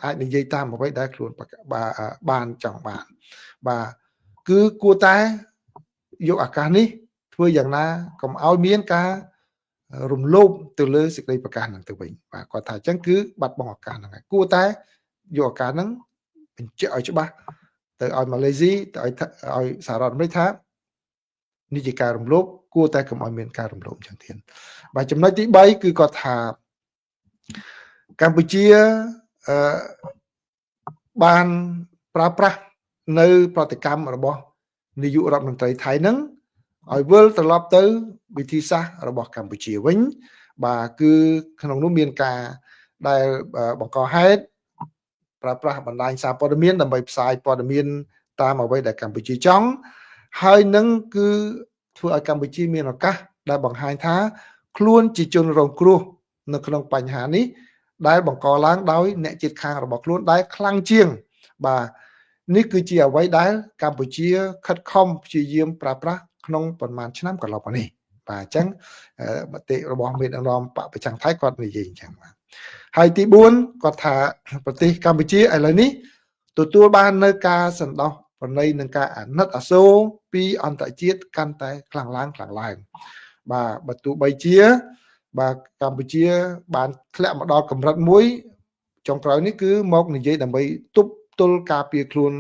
អាចនិយាយតាមអ្វីដែលខ្លួនបានចង់បានបាទគឺគួរតែយកឱកាសនេះ ធ្វើយ៉ាងណាកុំឲ្យមានការរំលោភទៅលើសេចក្តីប្រកាសហ្នឹងទៅវិញបាទគាត់ថាអញ្ចឹងគឺបាត់បង់ឱកាសហ្នឹងហើយគួរតែយកឱកាសហ្នឹងបញ្ជាក់ឲ្យច្បាស់ទៅឲ្យម៉ាឡេស៊ីទៅឲ្យសហរដ្ឋអាមេរិកថានេះជាការរំលោភគួរតែកុំឲ្យមានការរំលោភអញ្ចឹងទៀតបាទចំណុចទី3គឺគាត់ថាកម្ពុជាបានប្រើប្រាស់នៅប្រតិកម្មរបស់នាយករដ្ឋមន្ត្រីថៃហ្នឹងឲ្យវិលត្រឡប់ទៅវិធីសាស្ត្ររបស់កម្ពុជាវិញបាទគឺក្នុងនោះមានការដែលបង្កហេតុប្រើប្រាស់បណ្ដាញសារព័ត៌មានដើម្បីផ្សាយព័ត៌មានតាមអ្វីដែលកម្ពុជាចង់ហើយនឹងគឺធ្វើឲ្យកម្ពុជាមានឱកាសដែលបង្ហាញថាខ្លួនជាជនរងគ្រោះនៅក្នុងបញ្ហានេះដែលបង្កឡើងដោយអ្នកជិតខាងរបស់ខ្លួនដែលខ្លាំងជាងបាទនេះគឺជាអ្វីដែលកម្ពុជាខិតខំព្យាយាមប្រើប្រាស់ក្នុងប្រមាណឆ្នាំកន្លងមកនេះបាទអញ្ចឹងមតិរបស់មេដឹកនាំបកប្រឆាំងថៃគាត់និយាយអញ្ចឹងបាទហើយទី4គាត់ថាប្រទេសកម្ពុជាឥឡូវនេះទទួលបាននៅការសន្តោសប្រណីនឹងការអាណិតអាសូរពីអន្តរជាតិកាន់តែខ្លាំងឡើងបាទបើទោះបីជាបាទកម្ពុជាបានធ្លាក់មកដល់កម្រិតមួយចុងក្រោយនេះគឺមកនិយាយដើម្បីទប់ទល់ការពារខ្លួន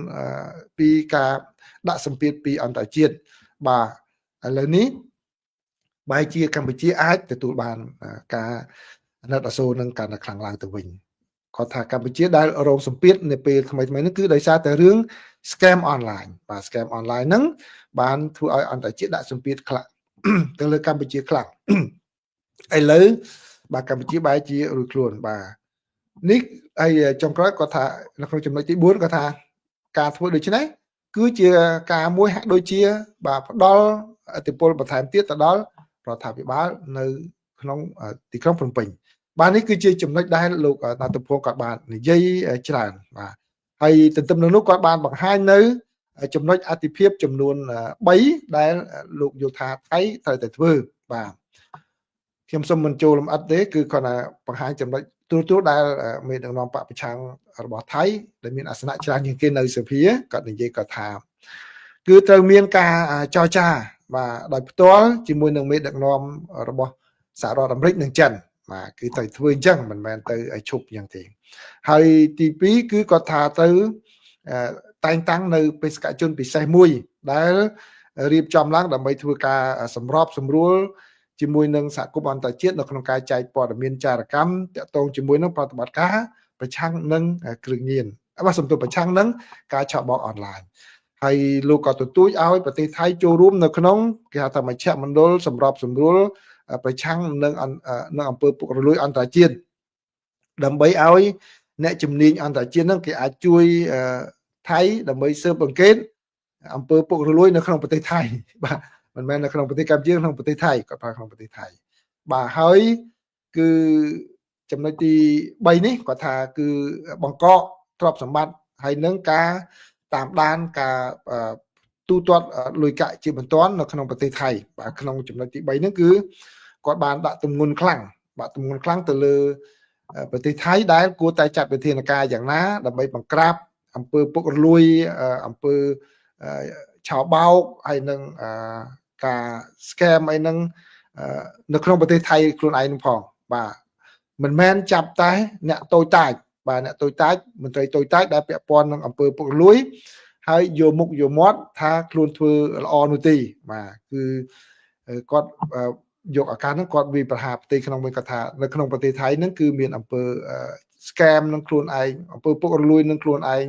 ពីការដាក់សម្ពាធពីអន្តរជាតិបាទឥឡូវនេះបែរជាកម្ពុជាអាចទទួលបានការអាណិតអាសូរនឹងកាន់តែខ្លាំងឡើងទៅវិញគាត់ថាកម្ពុជាដែលរងសម្ពាធនៅពេលថ្មីនេះគឺដោយសារតែរឿង scam online បាទ scam online ហ្នឹងបានធ្វើឲ្យអន្តរជាតិដាក់សម្ពាធខ្លាំងទៅលើកម្ពុជាខ្លាំងឥឡូវបាទកម្ពុជាបែរជារួចខ្លួនបាទនេះហើយចុងក្រោយគាត់ថានៅក្នុងចំណុចទី4គាត់ថាការធ្វើដូច្នេះគឺជាការមួយហាក់ដូចជាបាទផ្ដល់ឥទ្ធិពលបន្ថែមទៀតទៅដល់រដ្ឋាភិបាលនៅក្នុងទីក្រុងភ្នំពេញបាទនេះគឺជាចំណុចដែលលោកណាតភងគាត់បាននិយាយច្រើនបាទហើយទន្ទឹមនឹងនោះគាត់បានបង្ហាញនៅចំណុចអតិភិបចំនួន3ដែលលោកយល់ថាថៃត្រូវតែធ្វើបាទខ្ញុំសូមមិនចូលលម្អិតទេគឺគាត់ថាបង្ហាញចំណុចទូដែលមេដឹកនាំបកប្រឆាំងរបស់ថៃដែលមានអាសនៈច្រើនជាងគេនៅសភាគាត់និយាយគាត់ថាគឺត្រូវមានការចរចាបាទដោយផ្ទាល់ជាមួយនឹងមេដឹកនាំរបស់សហរដ្ឋអាមេរិកនិងចិនបាទគឺត្រូវធ្វើអញ្ចឹងមិនមែនទៅឲ្យឈប់យ៉ាងទេហើយទី2គឺគាត់ថាទៅតែងតាំងនៅបេសកជនពិសេសមួយដែលរៀបចំឡើងដើម្បីធ្វើការសម្របសម្រួលជាមួយនឹងសហគមន៍អន្តរជាតិនៅក្នុងការចែកព័ត៌មានចារកម្មតាក់ទងជាមួយនឹងប្រតិបត្តិការប្រឆាំងនឹងគ្រឿងញៀនបាទសំទោសប្រឆាំងនឹងការឆបោកអនឡាញហើយលោកក៏ទទូចឲ្យប្រទេសថៃចូលរួមនៅក្នុងគេហៅថាមជ្ឈមណ្ឌលសម្របសម្រួលប្រឆាំងនឹងអំពើពុករលួយអន្តរជាតិដើម្បីឲ្យអ្នកជំនាញអន្តរជាតិហ្នឹងគេអាចជួយថៃដើម្បីស៊ើបអង្កេតអំពើពុករលួយនៅក្នុងប្រទេសថៃបាទមិនមែននៅក្នុងប្រទេសកម្ពុជាក្នុងប្រទេសថៃគាត់ប្រើក្នុងប្រទេសថៃបាទហើយគឺចំណុចទី3នេះគាត់ថាគឺបង្កកទ្រព្យសម្បត្តិហើយនឹងការតាមដានការទូទាត់លុយកាក់ជាបន្ទាន់នៅក្នុងប្រទេសថៃបាទក្នុងចំណុចទី3ហ្នឹងគឺគាត់បានដាក់ទម្ងន់ខ្លាំងទៅលើប្រទេសថៃដែលគួរតែចាត់វិធានការយ៉ាងណាដើម្បីបង្ក្រាបអំពើពុករលួយអំពើឆោបោកហើយនឹងការ scam អីហ្នឹងនៅក្នុងប្រទេសថៃខ្លួនឯងនឹងផងបាទមិនមែនចាប់តែអ្នកតូចតាចបាទអ្នកតូចតាចមន្ត្រីតូចតាចដែលពាក់ព័ន្ធនឹងអំពើពុករលួយហើយយកមុខយកមាត់ថាខ្លួនធ្វើល្អនោះទេបាទគឺគាត់យកឱកាសហ្នឹងគាត់វិប្រហាប្រទេសក្នុងវិញគាត់ថានៅក្នុងប្រទេសថៃហ្នឹងគឺមានអំពើ scam នឹងខ្លួនឯងអំពើពុករលួយនឹងខ្លួនឯង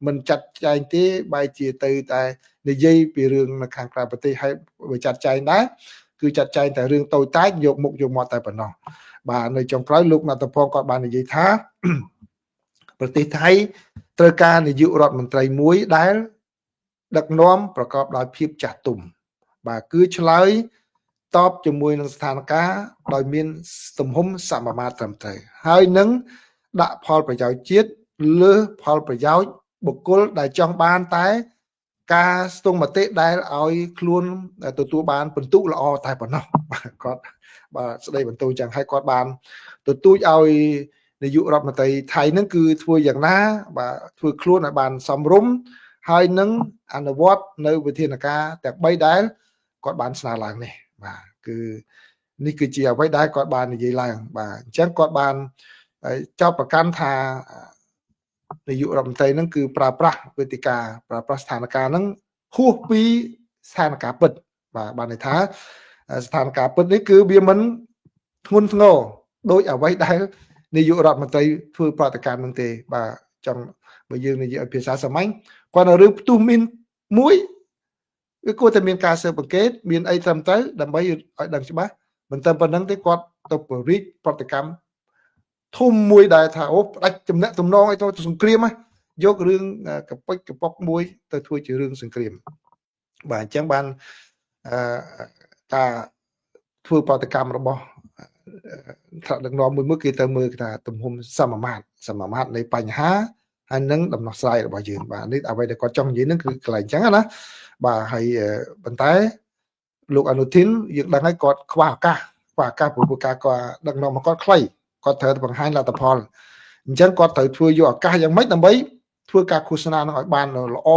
មិនចាត់ចែងទេបែរជាទៅតែនិយាយពីរឿងនៅខាងក្រៅប្រទេសហើយបើចាត់ចែងដែរគឺចាត់ចែងតែរឿងតូចតាចយកមុខយកមាត់តែប៉ុណ្ណោះបាទនៅចុងក្រោយលោកណាតភងគាត់បាននិយាយថាប្រទេសថៃត្រូវការនាយករដ្ឋមន្ត្រីមួយដែលដឹកនាំប្រកបដោយភាពចាស់ទុំបាទគឺឆ្លើយតបជាមួយនឹងស្ថានភាពដោយមានទំហំសមមាត្រត្រឹមត្រូវហើយនឹងដាក់ផលប្រយោជន៍ជាតិលើផលប្រយោជន៍បុគ្គលដែលចង់បានតែការស្ទង់មតិដែលឲ្យខ្លួនទទួលបានពិន្ទុល្អតែប៉ុណ្ណោះគាត់បាទស្ដីបន្ទោចឹងហើយគាត់បានទទូចឲ្យនាយករដ្ឋមន្ត្រីថៃហ្នឹងគឺធ្វើយ៉ាងណាបាទធ្វើខ្លួនឲ្យបានសមរម្យហើយនឹងអនុវត្តនៅវិធានការទាំង3ដែល គាត់បានស្នើឡើងនេះបាទគឺនេះគឺជាអ្វីដែលគាត់បាននិយាយឡើងបាទអញ្ចឹងគាត់បានចោទប្រកាន់ថានាយករដ្ឋមន្ត្រីហ្នឹងគឺប្រើប្រាស់វេទិកាប្រើប្រាស់ស្ថានភាពហ្នឹងហួសពីស្ថានភាពពិតបាទបានន័យថាស្ថានភាពពិតនេះគឺវាមិនធ្ងន់ធ្ងរដោយអ្វីដែលនាយករដ្ឋមន្ត្រីធ្វើប្រតិកម្មនឹងទេបាទចង់បើយើងនិយាយឲ្យភាសាសាមញ្ញគាត់នៅរឿងផ្ទុះមានមួយវាគួរតែមានការស៊ើបអង្កេតមានអីត្រឹមត្រូវដើម្បីឲ្យដឹងច្បាស់មិនតែប៉ុណ្្នឹងទេគាត់ទៅបរិយាប្រតិកម្មធំមួយដែលថាអូផ្ដាច់ចំណាក់ទំនងឲ្យទៅសង្គ្រាមយករឿងកប៉ិចកប៉ុកមួយទៅធ្វើជារឿងសង្គ្រាមបាទអញ្ចឹងបានការធ្វើប្រតិកម្មរបស់ថ្នាក់ដឹកនាំមួយគេទៅមើលថាទំហំសមាមាត្រនៃបញ្ហាហើយនឹងដំណោះស្រាយរបស់យើងបាទនេះអ្វីដែលគាត់ចង់និយាយហ្នឹងគឺកន្លែងអញ្ចឹងណាបាទហើយប៉ុន្តែលោកអនុทินយើងដឹងហើយគាត់ខ្វះឱកាសព្រោះការគាត់ដឹកនាំមកគាត់ខ្លីគាត់ត្រូវបង្ហាញលទ្ធផលអញ្ចឹងគាត់ត្រូវធ្វើយកឱកាសយ៉ាងម៉េចដើម្បីធ្វើការឃោសនានឹងឲ្យបានល្អ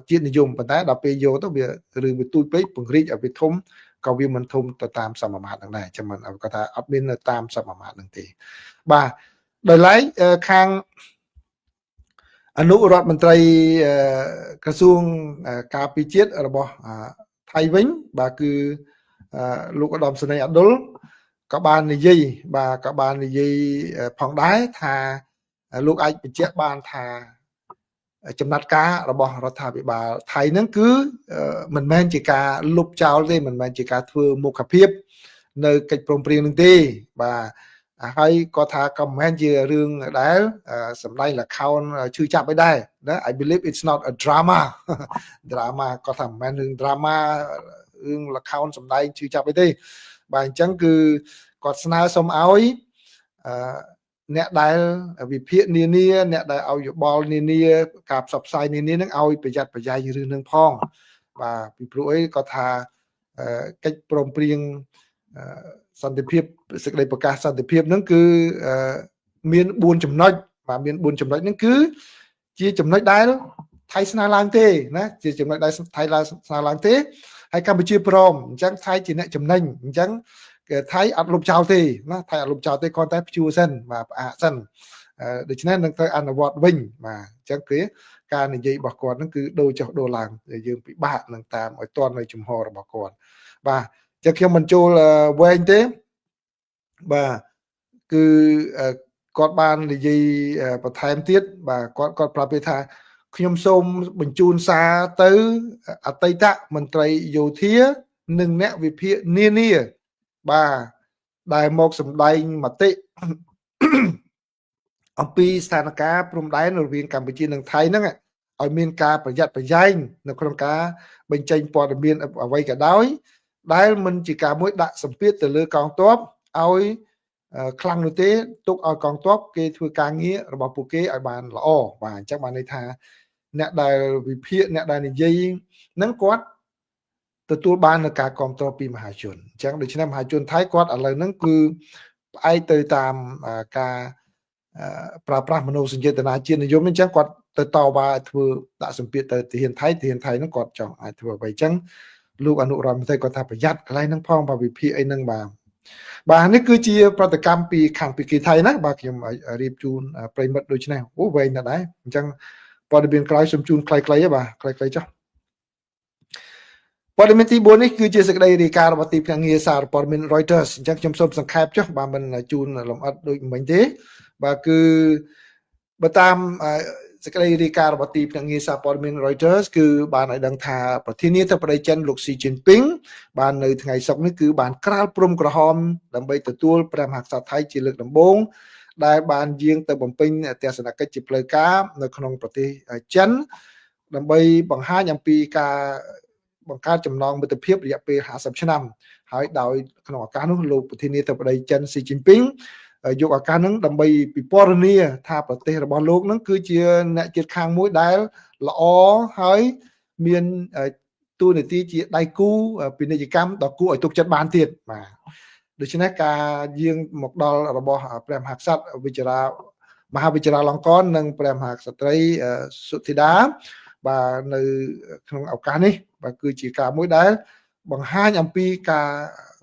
ជាតិនិយមប៉ុន្តែដល់ពេលយកទៅវារឿងវាទូចពេកពង្រីកឲ្យវាធំក៏វាមិនធំទៅតាមសមាមាត្រនឹងដែរចាំមិនគាត់ថាអត់មាននៅតាមសមាមាត្រនឹងទេបាទដោយឡែកខាងអនុរដ្ឋមន្ត្រីក្រសួងការពារជាតិរបស់ថៃវិញបាទគឺលោកឧត្តមសេនីយ៍អឌុលក៏បាននិយាយផងដែរថាលោកអាចបញ្ជាក់បានថាចំណាត់ការរបស់រដ្ឋាភិបាលថៃហ្នឹងគឺមិនមែនជាការលុបចោលទេមិនមែនជាការធ្វើមុខភាពនៅកិច្ចព្រមព្រៀងនឹងទេបាទហើយក៏ថាក៏មិនមែនជារឿងដែលសម្ដែងល្ខោនឈឺចាប់ឯដែរណា I believe it's not a drama ក៏ថាមិនមែនរឿង drama រឿងល្ខោនសម្ដែងឈឺចាប់ឯទេបាទអញ្ចឹងគឺគាត់ស្នើសុំឲ្យអ្នកដែលវិភាគនានាអ្នកដែលឲ្យយោបល់នានាការផ្សព្វផ្សាយនានានឹងឲ្យប្រយ័ត្នប្រយែងរឿងនឹងផងបាទពីព្រោះអីគាត់ថាកិច្ចព្រមព្រៀងសន្តិភាពសេចក្តីប្រកាសសន្តិភាពហ្នឹងគឺមាន4ចំណុចបាទមាន4ចំណុចហ្នឹងគឺជាចំណុចដែលថៃស្នើឡើងទេណាជាចំណុចដែលថៃស្នើឡើងទេហើយកម្ពុជាព្រមអញ្ចឹងថៃជាអ្នកចំណេញអញ្ចឹងថៃអត់លុបចោលទេណាថៃអត់លុបចោលទេគ្រាន់តែព្យួរសិនបាទផ្អាកសិនដូច្នេះនឹងត្រូវអនុវត្តវិញបាទអញ្ចឹងគឺការនិយាយរបស់គាត់ហ្នឹងគឺដូរចុះដូរឡើងយើងពិបាកនឹងតាមឲ្យទាន់នៅជំហររបស់គាត់បាទអញ្ចឹងខ្ញុំមិនចូលវែងទេបាទគឺគាត់បាននិយាយបន្ថែមទៀតបាទគាត់ប្រាប់ថាខ្ញុំសូមបញ្ជូនសារទៅអតីតមន្ត្រីយោធានិងអ្នកវិភាគនានាបាទដែលមកសម្ដែងមតិអំពីស្ថានភាពព្រំដែនរវាងកម្ពុជានិងថៃហ្នឹងឲ្យមានការប្រយ័ត្នប្រយែងនៅក្នុងការបញ្ចេញព័ត៌មានអ្វីក៏ដោយដែលមិនជាការមួយដាក់សម្ពាធទៅលើកងទ័ពឲ្យខ្លាំងនោះទេទុកឲ្យកងទ័ពគេធ្វើការងាររបស់ពួកគេឲ្យបានល្អបាទអញ្ចឹងបានន័យថាអ្នកដែលវិភាគអ្នកដែលនិយាយហ្នឹងគាត់ទទួលបាននូវការគ្រប់គ្រងពីមហាជនអញ្ចឹងដូច្នេះមហាជនថៃគាត់ឥឡូវហ្នឹងគឺផ្អែកទៅតាមការប្រើប្រាស់មនោសញ្ចេតនាជាតិនិយមអញ្ចឹងគាត់ទៅតវ៉ាធ្វើដាក់សម្ពាធទៅទាហានថៃហ្នឹងគាត់ចង់អាចធ្វើអ្វីអញ្ចឹងលោកអនុរដ្ឋមន្ត្រីគាត់ថាប្រយ័ត្នកន្លែងហ្នឹងផងបើវិភាគអីហ្នឹងបាទនេះគឺជាប្រតិកម្មពីខាងពីគីថៃណាបាទខ្ញុំរៀបជូនប្រិមិត្តដូចនេះអូវែងណាស់ដែរអញ្ចឹងព័ត៌មានក្រោយសូមជូនខ្លីៗបាទខ្លីៗចុះព័ត៌មានទី4នេះគឺជាសេចក្តីរាយការណ៍របស់ទីភ្នាក់ងារសារព័ត៌មាន Reuters អញ្ចឹងខ្ញុំសូមសង្ខេបចុះបាទមិនជូនលម្អិតដូចមិញទេបាទគឺបើតាមសេចក្តីរាយការណ៍របស់ទីភ្នាក់ងារសារព័ត៌មាន Reuters គឺបានឲ្យដឹងថាប្រធានាធិបតីចិនលោកស៊ីជីនពីងបាននៅថ្ងៃសុក្រនេះគឺបានក្រាលព្រំក្រហមដើម្បីទទួលព្រះមហាក្សត្រថៃជាលើកដំបូងដែលបានយាងទៅបំពេញទស្សនកិច្ចជាផ្លូវការនៅក្នុងប្រទេសចិនដើម្បីបង្ហាញអំពីការបង្កើតចំណងមិត្តភាពរយៈពេល50ឆ្នាំហើយដោយក្នុងឱកាសនោះលោកប្រធានាធិបតីចិនស៊ីជីនពីងយកឱកាសហ្នឹងដើម្បីពិពណ៌នាថាប្រទេសរបស់លោកហ្នឹងគឺជាអ្នកជិតខាងមួយដែលល្អហើយមានតួនាទីជាដៃគូពាណិជ្ជកម្មដ៏គួរឲ្យទុកចិត្តបានទៀតបាទដូច្នេះការយាងមកដល់របស់ព្រះមហាក្សត្រមហាវិជ្ជរាលង្កននិងព្រះមហាក្សត្រីសុធីតាបាទនៅក្នុងឱកាសនេះបាទគឺជាការមួយដែល បង្ហាញអំពីការ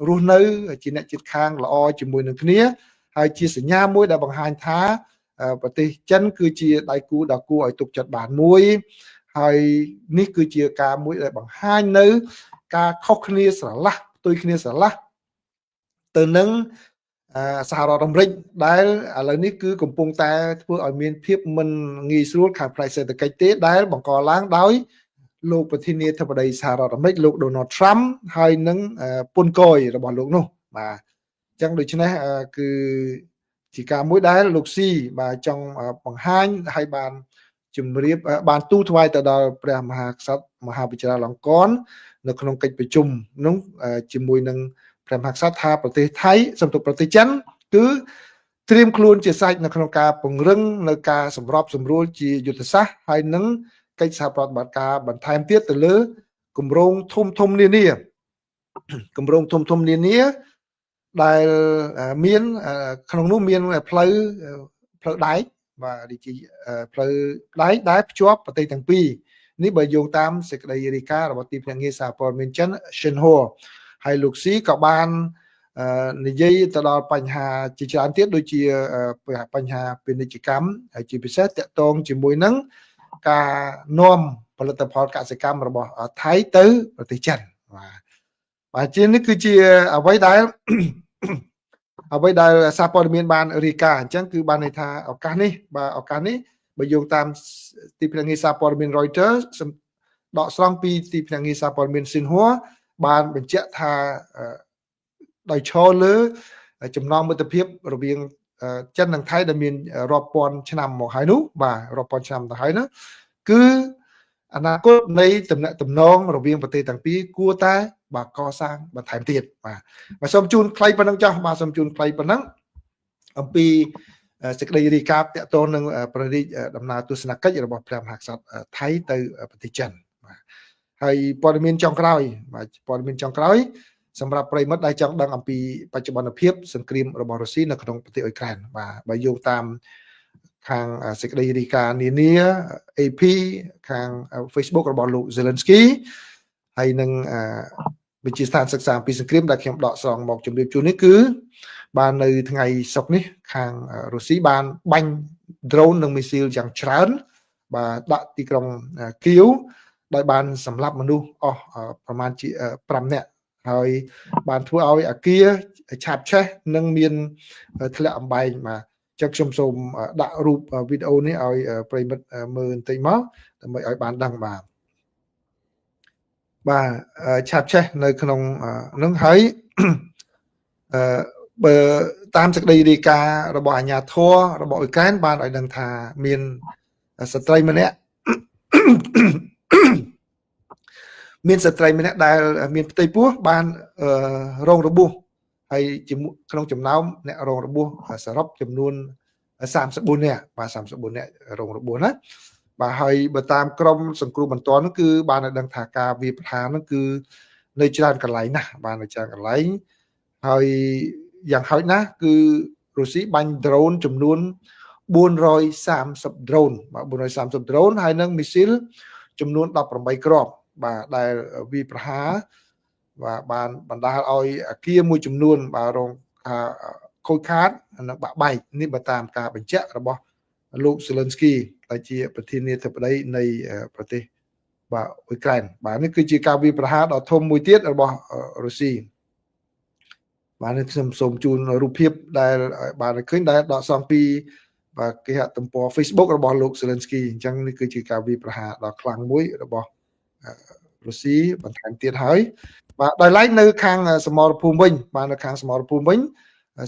រស់នៅជាអ្នកជិតខាងល្អជាមួយនឹងគ្នាហើយជាសញ្ញាមួយដែលបង្ហាញថាប្រទេសចិនគឺជាដៃគូដ៏គួរឲ្យទុកចិត្តបានមួយហើយនេះគឺជាការមួយដែលបង្ហាញនៅការខុសគ្នាស្រឡះផ្ទុយគ្នាស្រឡះទៅនឹងសហរដ្ឋអាមេរិកដែលឥឡូវនេះគឺកំពុងតែធ្វើឲ្យមានភាពមិនងាយស្រួលខាងផ្នែកសេដ្ឋកិច្ចទេដែលបង្កឡើងដោយលោកប្រធានាធិបតីសហរដ្ឋអាមេរិកលោក Donald Trump ហើយនឹងពុនកយរបស់លោកនោះបាទអញ្ចឹងដូច្នេះគឺជាការមួយដែលលោកស៊ីបាទចង់បង្ហាញឲ្យបានជំរាបបានទូថ្វាយទៅដល់ព្រះមហាក្សត្រមហាវិជ្ជលង្កននៅក្នុងកិច្ចប្រជុំនោះជាមួយនឹងព្រះមហាក្សត្រថាប្រទេសថៃសំទុកប្រទេសចិនគឺត្រៀមខ្លួនជាស្រេចនៅក្នុងការពង្រឹងនៅការសម្របសម្រួលជាយុទ្ធសាស្ត្រហើយនឹងកិច្ចសហប្រតិបត្តិការបន្ថែមទៀតទៅលើគម្រោងធំនានាដែលមានក្នុងនោះមានផ្លូវដែកបាទដូចជាផ្លូវដែកដែលភ្ជាប់ប្រទេសទាំងពីរនេះបើយោងតាមសេចក្តីរាយការណ៍របស់ទីភ្នាក់ងារសារព័ត៌មានចិន Xinhua ហើយលោកស៊ីក៏បាននិយាយទៅដល់បញ្ហាជាច្រើនទៀតដូចជាបញ្ហាពាណិជ្ជកម្មហើយជាពិសេសតាក់ទងជាមួយនឹងការនាំផលិតផលកសិកម្មរបស់ថៃទៅប្រទេសចិនបាទជានេះគឺជាអ្វីដែលសារព័ត៌មានបានរាយការណ៍អញ្ចឹងគឺបានន័យថាឱកាសនេះបើយោងតាមទីភ្នាក់ងារសារព័ត៌មាន Reuters ដកស្រង់ពីទីភ្នាក់ងារសារព័ត៌មាន Xinhua បានបញ្ជាក់ថាដោយឈរលើចំណងមិត្តភាពរវាងចិននិងថៃដែលមានរាប់ពាន់ឆ្នាំមកហើយនោះបាទរាប់ពាន់ឆ្នាំទៅហើយនោះគឺអនាគតនៃទំនាក់ទំនងរវាងប្រទេសទាំងពីរគួរតែបាទកសាងបន្ថែមទៀតបាទសូមជូនខ្លីប៉ុណ្ណឹងចុះបាទសូមជូនខ្លីប៉ុណ្ណឹងអំពីសេចក្តីរាយការណ៍តាក់ទងនឹងប្រតិដំណើរទស្សនកិច្ចរបស់ព្រះមហាក្សត្រថៃទៅប្រទេសចិនបាទហើយព័ត៌មានចុងក្រោយសម្រាប់ប្រិមិត្តដែលចង់ដឹងអំពីបច្ចុប្បន្នភាពសង្គ្រាមរបស់រុស្ស៊ីនៅក្នុងប្រទេសអ៊ុយក្រែនបាទបើយោងតាមខាងសេចក្តីរាយការណ៍នានា AP ខាង Facebook របស់លោក Zelensky ហើយនឹងវិទ្យាស្ថានសិក្សាពីសង្គ្រាមដែលខ្ញុំដកស្រង់មកជម្រាបជូននេះគឺបាននៅថ្ងៃសុក្រនេះខាងរុស្ស៊ីបានបាញ់ drone និងមីស៊ីលយ៉ាងច្រើនបាទដាក់ទីក្រុងគៀវដោយបានសម្លាប់មនុស្សអស់ប្រមាណជា5នាក់ហើយបានធ្វើឲ្យអាគារឆាបឆេះនិងមានធ្លាក់អំបែងបាទចឹងខ្ញុំសូមដាក់រូបវីដេអូនេះឲ្យប្រិមិត្តមើលបន្តិចមកដើម្បីឲ្យបានដឹងបាទឆាបឆេះនៅក្នុងនឹងហើយបើតាមសេចក្តីរាយការណ៍របស់អាជ្ញាធររបស់អ៊ុយក្រែនបានឲ្យដឹងថាមានស្ត្រីម្នាក់ដែលមានផ្ទៃពោះបានរងរបួសហើយក្នុងចំណោមអ្នករងរបួសសរុបចំនួន34នាក់បាទ34នាក់រងរបួសណាបាទហើយបើតាមក្រមសង្គ្រោះបន្ទាន់នោះគឺបានឲ្យដឹងថាការវាយប្រហារនោះគឺនៅច្រើនកន្លែងណាស់បាទនៅច្រើនកន្លែងហើយយ៉ាងហោចណាស់គឺរុស្ស៊ីបាញ់ drone ចំនួន430 drone បាទ430 drone ហើយនឹងមីស៊ីលចំនួន18គ្រាប់បាទដែលវាយប្រហារបាទបានបណ្ដាលឲ្យអាគារមួយចំនួនបាទរងខូចខាតនិងបាក់បែកនេះបើតាមការបញ្ជាក់របស់លោក Zelensky ដែលជាប្រធានាធិបតីនៃប្រទេសបាទអ៊ុយក្រែនបាទនេះគឺជាការវាយប្រហារដ៏ធំមួយទៀតរបស់រុស្ស៊ីបាទនេះខ្ញុំសូមជូនរូបភាពដែលបានឃើញដែលដកស្រង់ពីបាទគេហទំព័រ Facebook របស់លោក Zelensky អញ្ចឹងនេះគឺជាការវាយប្រហារដ៏ខ្លាំងមួយរបស់រុស្ស៊ីបន្ថែមទៀតហើយបាទដោយឡែកនៅខាងសមរភូមិវិញបាទនៅខាងសមរភូមិវិញ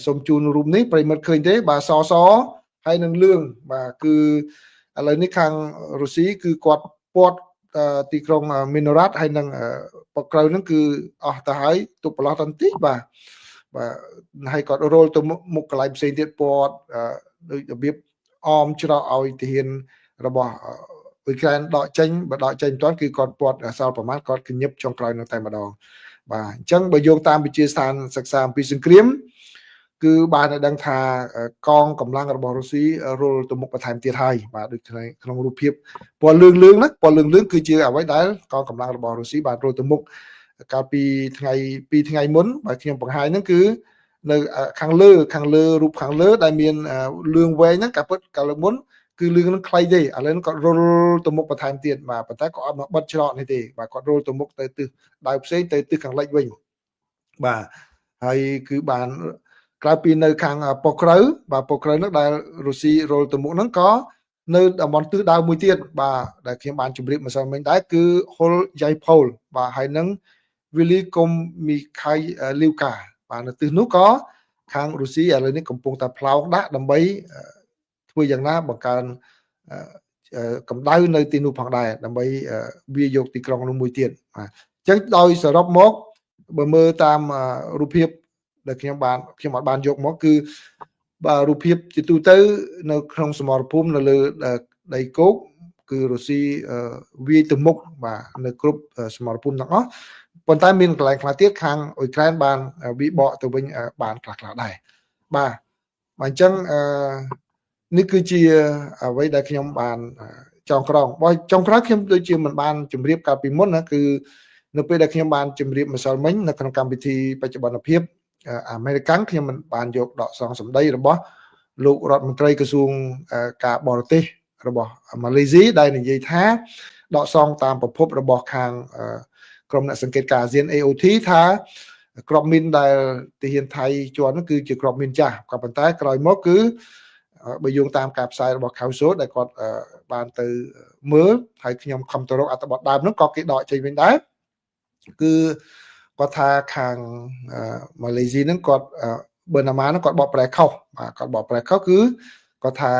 សូមជូនរូបនេះប្រិមិត្តឃើញទេបាទសហើយនឹងលឿងបាទគឺឥឡូវនេះខាងរុស្ស៊ីគឺគាត់ពាត់ទីក្រុងមីណូរ៉ាត់ហើយនឹងប៉ុក្រៅហ្នឹងគឺអស់ទៅហើយទុកប្រឡោះតន្តិចបាទហើយគាត់រលទៅមុខកន្លែងផ្សេងទៀតពាត់ដោយរបៀបអមច្រកឲ្យទាហានរបស់អ៊ុយក្រែនដកចេញបើដកចេញមិនទាន់គឺគាត់ពាត់សល់ប្រមាណគាត់គញឹបចុងក្រោយនៅតែម្ដងបាទអញ្ចឹងបើយោងតាមវិទ្យាស្ថានសិក្សាអំពីសង្គ្រាមគឺបានឲ្យដឹងថាកងកម្លាំងរបស់រុស្ស៊ីរុលទៅមុខបន្ថែមទៀតហើយបាទដូចក្នុងរូបភាពពណ៌លឿងណាពណ៌លឿងគឺជាអ្វីដែលកងកម្លាំងរបស់រុស្ស៊ីបានរុលទៅមុខ កាលពីថ្ងៃ2ថ្ងៃមុនបើខ្ញុំបង្ហាញហ្នឹងគឺនៅខាងលើរូបខាងលើដែលមានលឿងវែងហ្នឹងកាពិតកាលមុនគឺលឿងហ្នឹងខ្លីទេឥឡូវគាត់រុលទៅមុខបន្ថែមទៀតបាទប៉ុន្តែក៏អត់មកបិទច្រកនេះទេបាទគាត់រុលទៅមុខទៅទិសដៅផ្សេងទៅទិសខាងលិចវិញបាទហើយគឺបានក្រៅពីនៅខាងប៉ុក្រៅបាទប៉ុក្រៅហ្នឹងដែលរុស្ស៊ីរុលទៅមុខហ្នឹងក៏នៅតំបន់ទិសដៅមួយទៀតបាទដែលខ្ញុំបានជម្រាបម្សិលមិញដែរគឺហុលយ៉ៃផូលបាទហើយនឹងវីលីកុំមីខៃលីវកាបាទនៅទិសនោះក៏ខាងរុស្ស៊ីឥឡូវនេះកំពុងតែផ្លោងដាក់ដើម្បីធ្វើយ៉ាងណាបង្កើនកម្ដៅនៅទីនោះផងដែរដើម្បីវាយកទីក្រុងនោះមួយទៀតបាទអញ្ចឹងដោយសរុបមកបើមើលតាមរូបភាពដែលខ្ញុំអត់បានយកមកគឺបាទរូបភាពជាទូទៅនៅក្នុងសមរភូមិនៅលើដីគោកគឺរុស្ស៊ីវាយទៅមុខបាទនៅគ្រប់សមរភូមិទាំងអស់ប៉ុន្តែមានកន្លែងខ្លះទៀតខាងអ៊ុយក្រែនបានវិបកទៅវិញបានខ្លះៗដែរបាទអញ្ចឹងនេះគឺជាអ្វីដែលខ្ញុំបានចងក្រងបើចុងក្រោយខ្ញុំដូចជាមិនបានជម្រាបកាលពីមុនណាគឺនៅពេលដែលខ្ញុំបានជម្រាបម្សិលមិញនៅក្នុងកម្មវិធីបច្ចុប្បន្នភាពអាមេរិកខ្ញុំមិនបានយកដកស្រង់សម្ដីរបស់លោករដ្ឋមន្ត្រីក្រសួងការបរទេសរបស់ម៉ាឡេស៊ីដែលនិយាយថាដកស្រង់តាមប្រភពរបស់ខាងក្រុមអ្នកសង្កេតការណ៍អាស៊ាន AOT ថាក្របមីនដែលទាហានថៃជាន់នោះគឺជាក្របមីនចាស់ក៏ប៉ុន្តែក្រោយមកគឺបើយោងតាមការផ្សាយរបស់ Council ដែលគាត់បានទៅមើលហើយខ្ញុំខំទៅរកអត្ថបទដើមនោះក៏គេដកចេញវិញដែរគឺគាត់ថាខាងម៉ាឡេស៊ីហ្នឹងគាត់បើណាម៉ាហ្នឹងគាត់បកប្រែខុសបាទគាត់បកប្រែខុសគឺគាត់ថា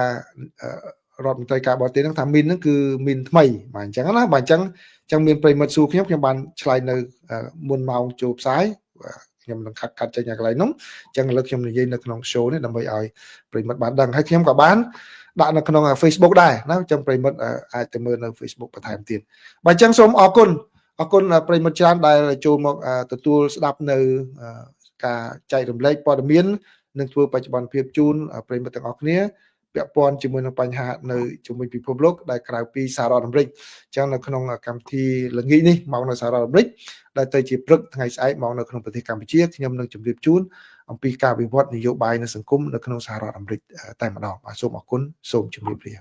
រដ្ឋមន្ត្រីការបរទេសហ្នឹងថាមីនហ្នឹងគឺមីនថ្មីបាទអញ្ចឹងណាបាទអញ្ចឹងមានប្រិមិត្តសួរខ្ញុំបានឆ្លើយនៅមុនម៉ោងចូលផ្សាយខ្ញុំនឹងកាត់ចេញឲ្យកន្លែងនោះអញ្ចឹងឥឡូវខ្ញុំនិយាយនៅក្នុង show នេះដើម្បីឲ្យប្រិមិត្តបានដឹងហើយខ្ញុំក៏បានដាក់នៅក្នុង Facebook ដែរណាអញ្ចឹងប្រិមិត្តអាចទៅមើលនៅ Facebook បន្ថែមទៀតបាទអញ្ចឹងសូមអរគុណប្រិមិត្តច្រើនដែលចូលមកទទួលស្ដាប់នៅការចែករំលែកព័ត៌មាននិងធ្វើបច្ចុប្បន្នភាពជូនប្រិមិត្តទាំងអស់គ្នាពាក់ព័ន្ធជាមួយនឹងបញ្ហានៅជាមួយពិភពលោកដែលក្រៅពីសហរដ្ឋអាមេរិកអញ្ចឹងនៅក្នុងកម្មវិធីល្ងាចនេះមកនៅសហរដ្ឋអាមេរិកដែលទៅជាព្រឹកថ្ងៃស្អែកមកនៅក្នុងប្រទេសកម្ពុជាខ្ញុំនឹងជម្រាបជូនអំពីការវិវត្តនយោបាយនិងសង្គមនៅក្នុងសហរដ្ឋអាមេរិកតែម្ដងបាទសូមអរគុណសូមជម្រាបលា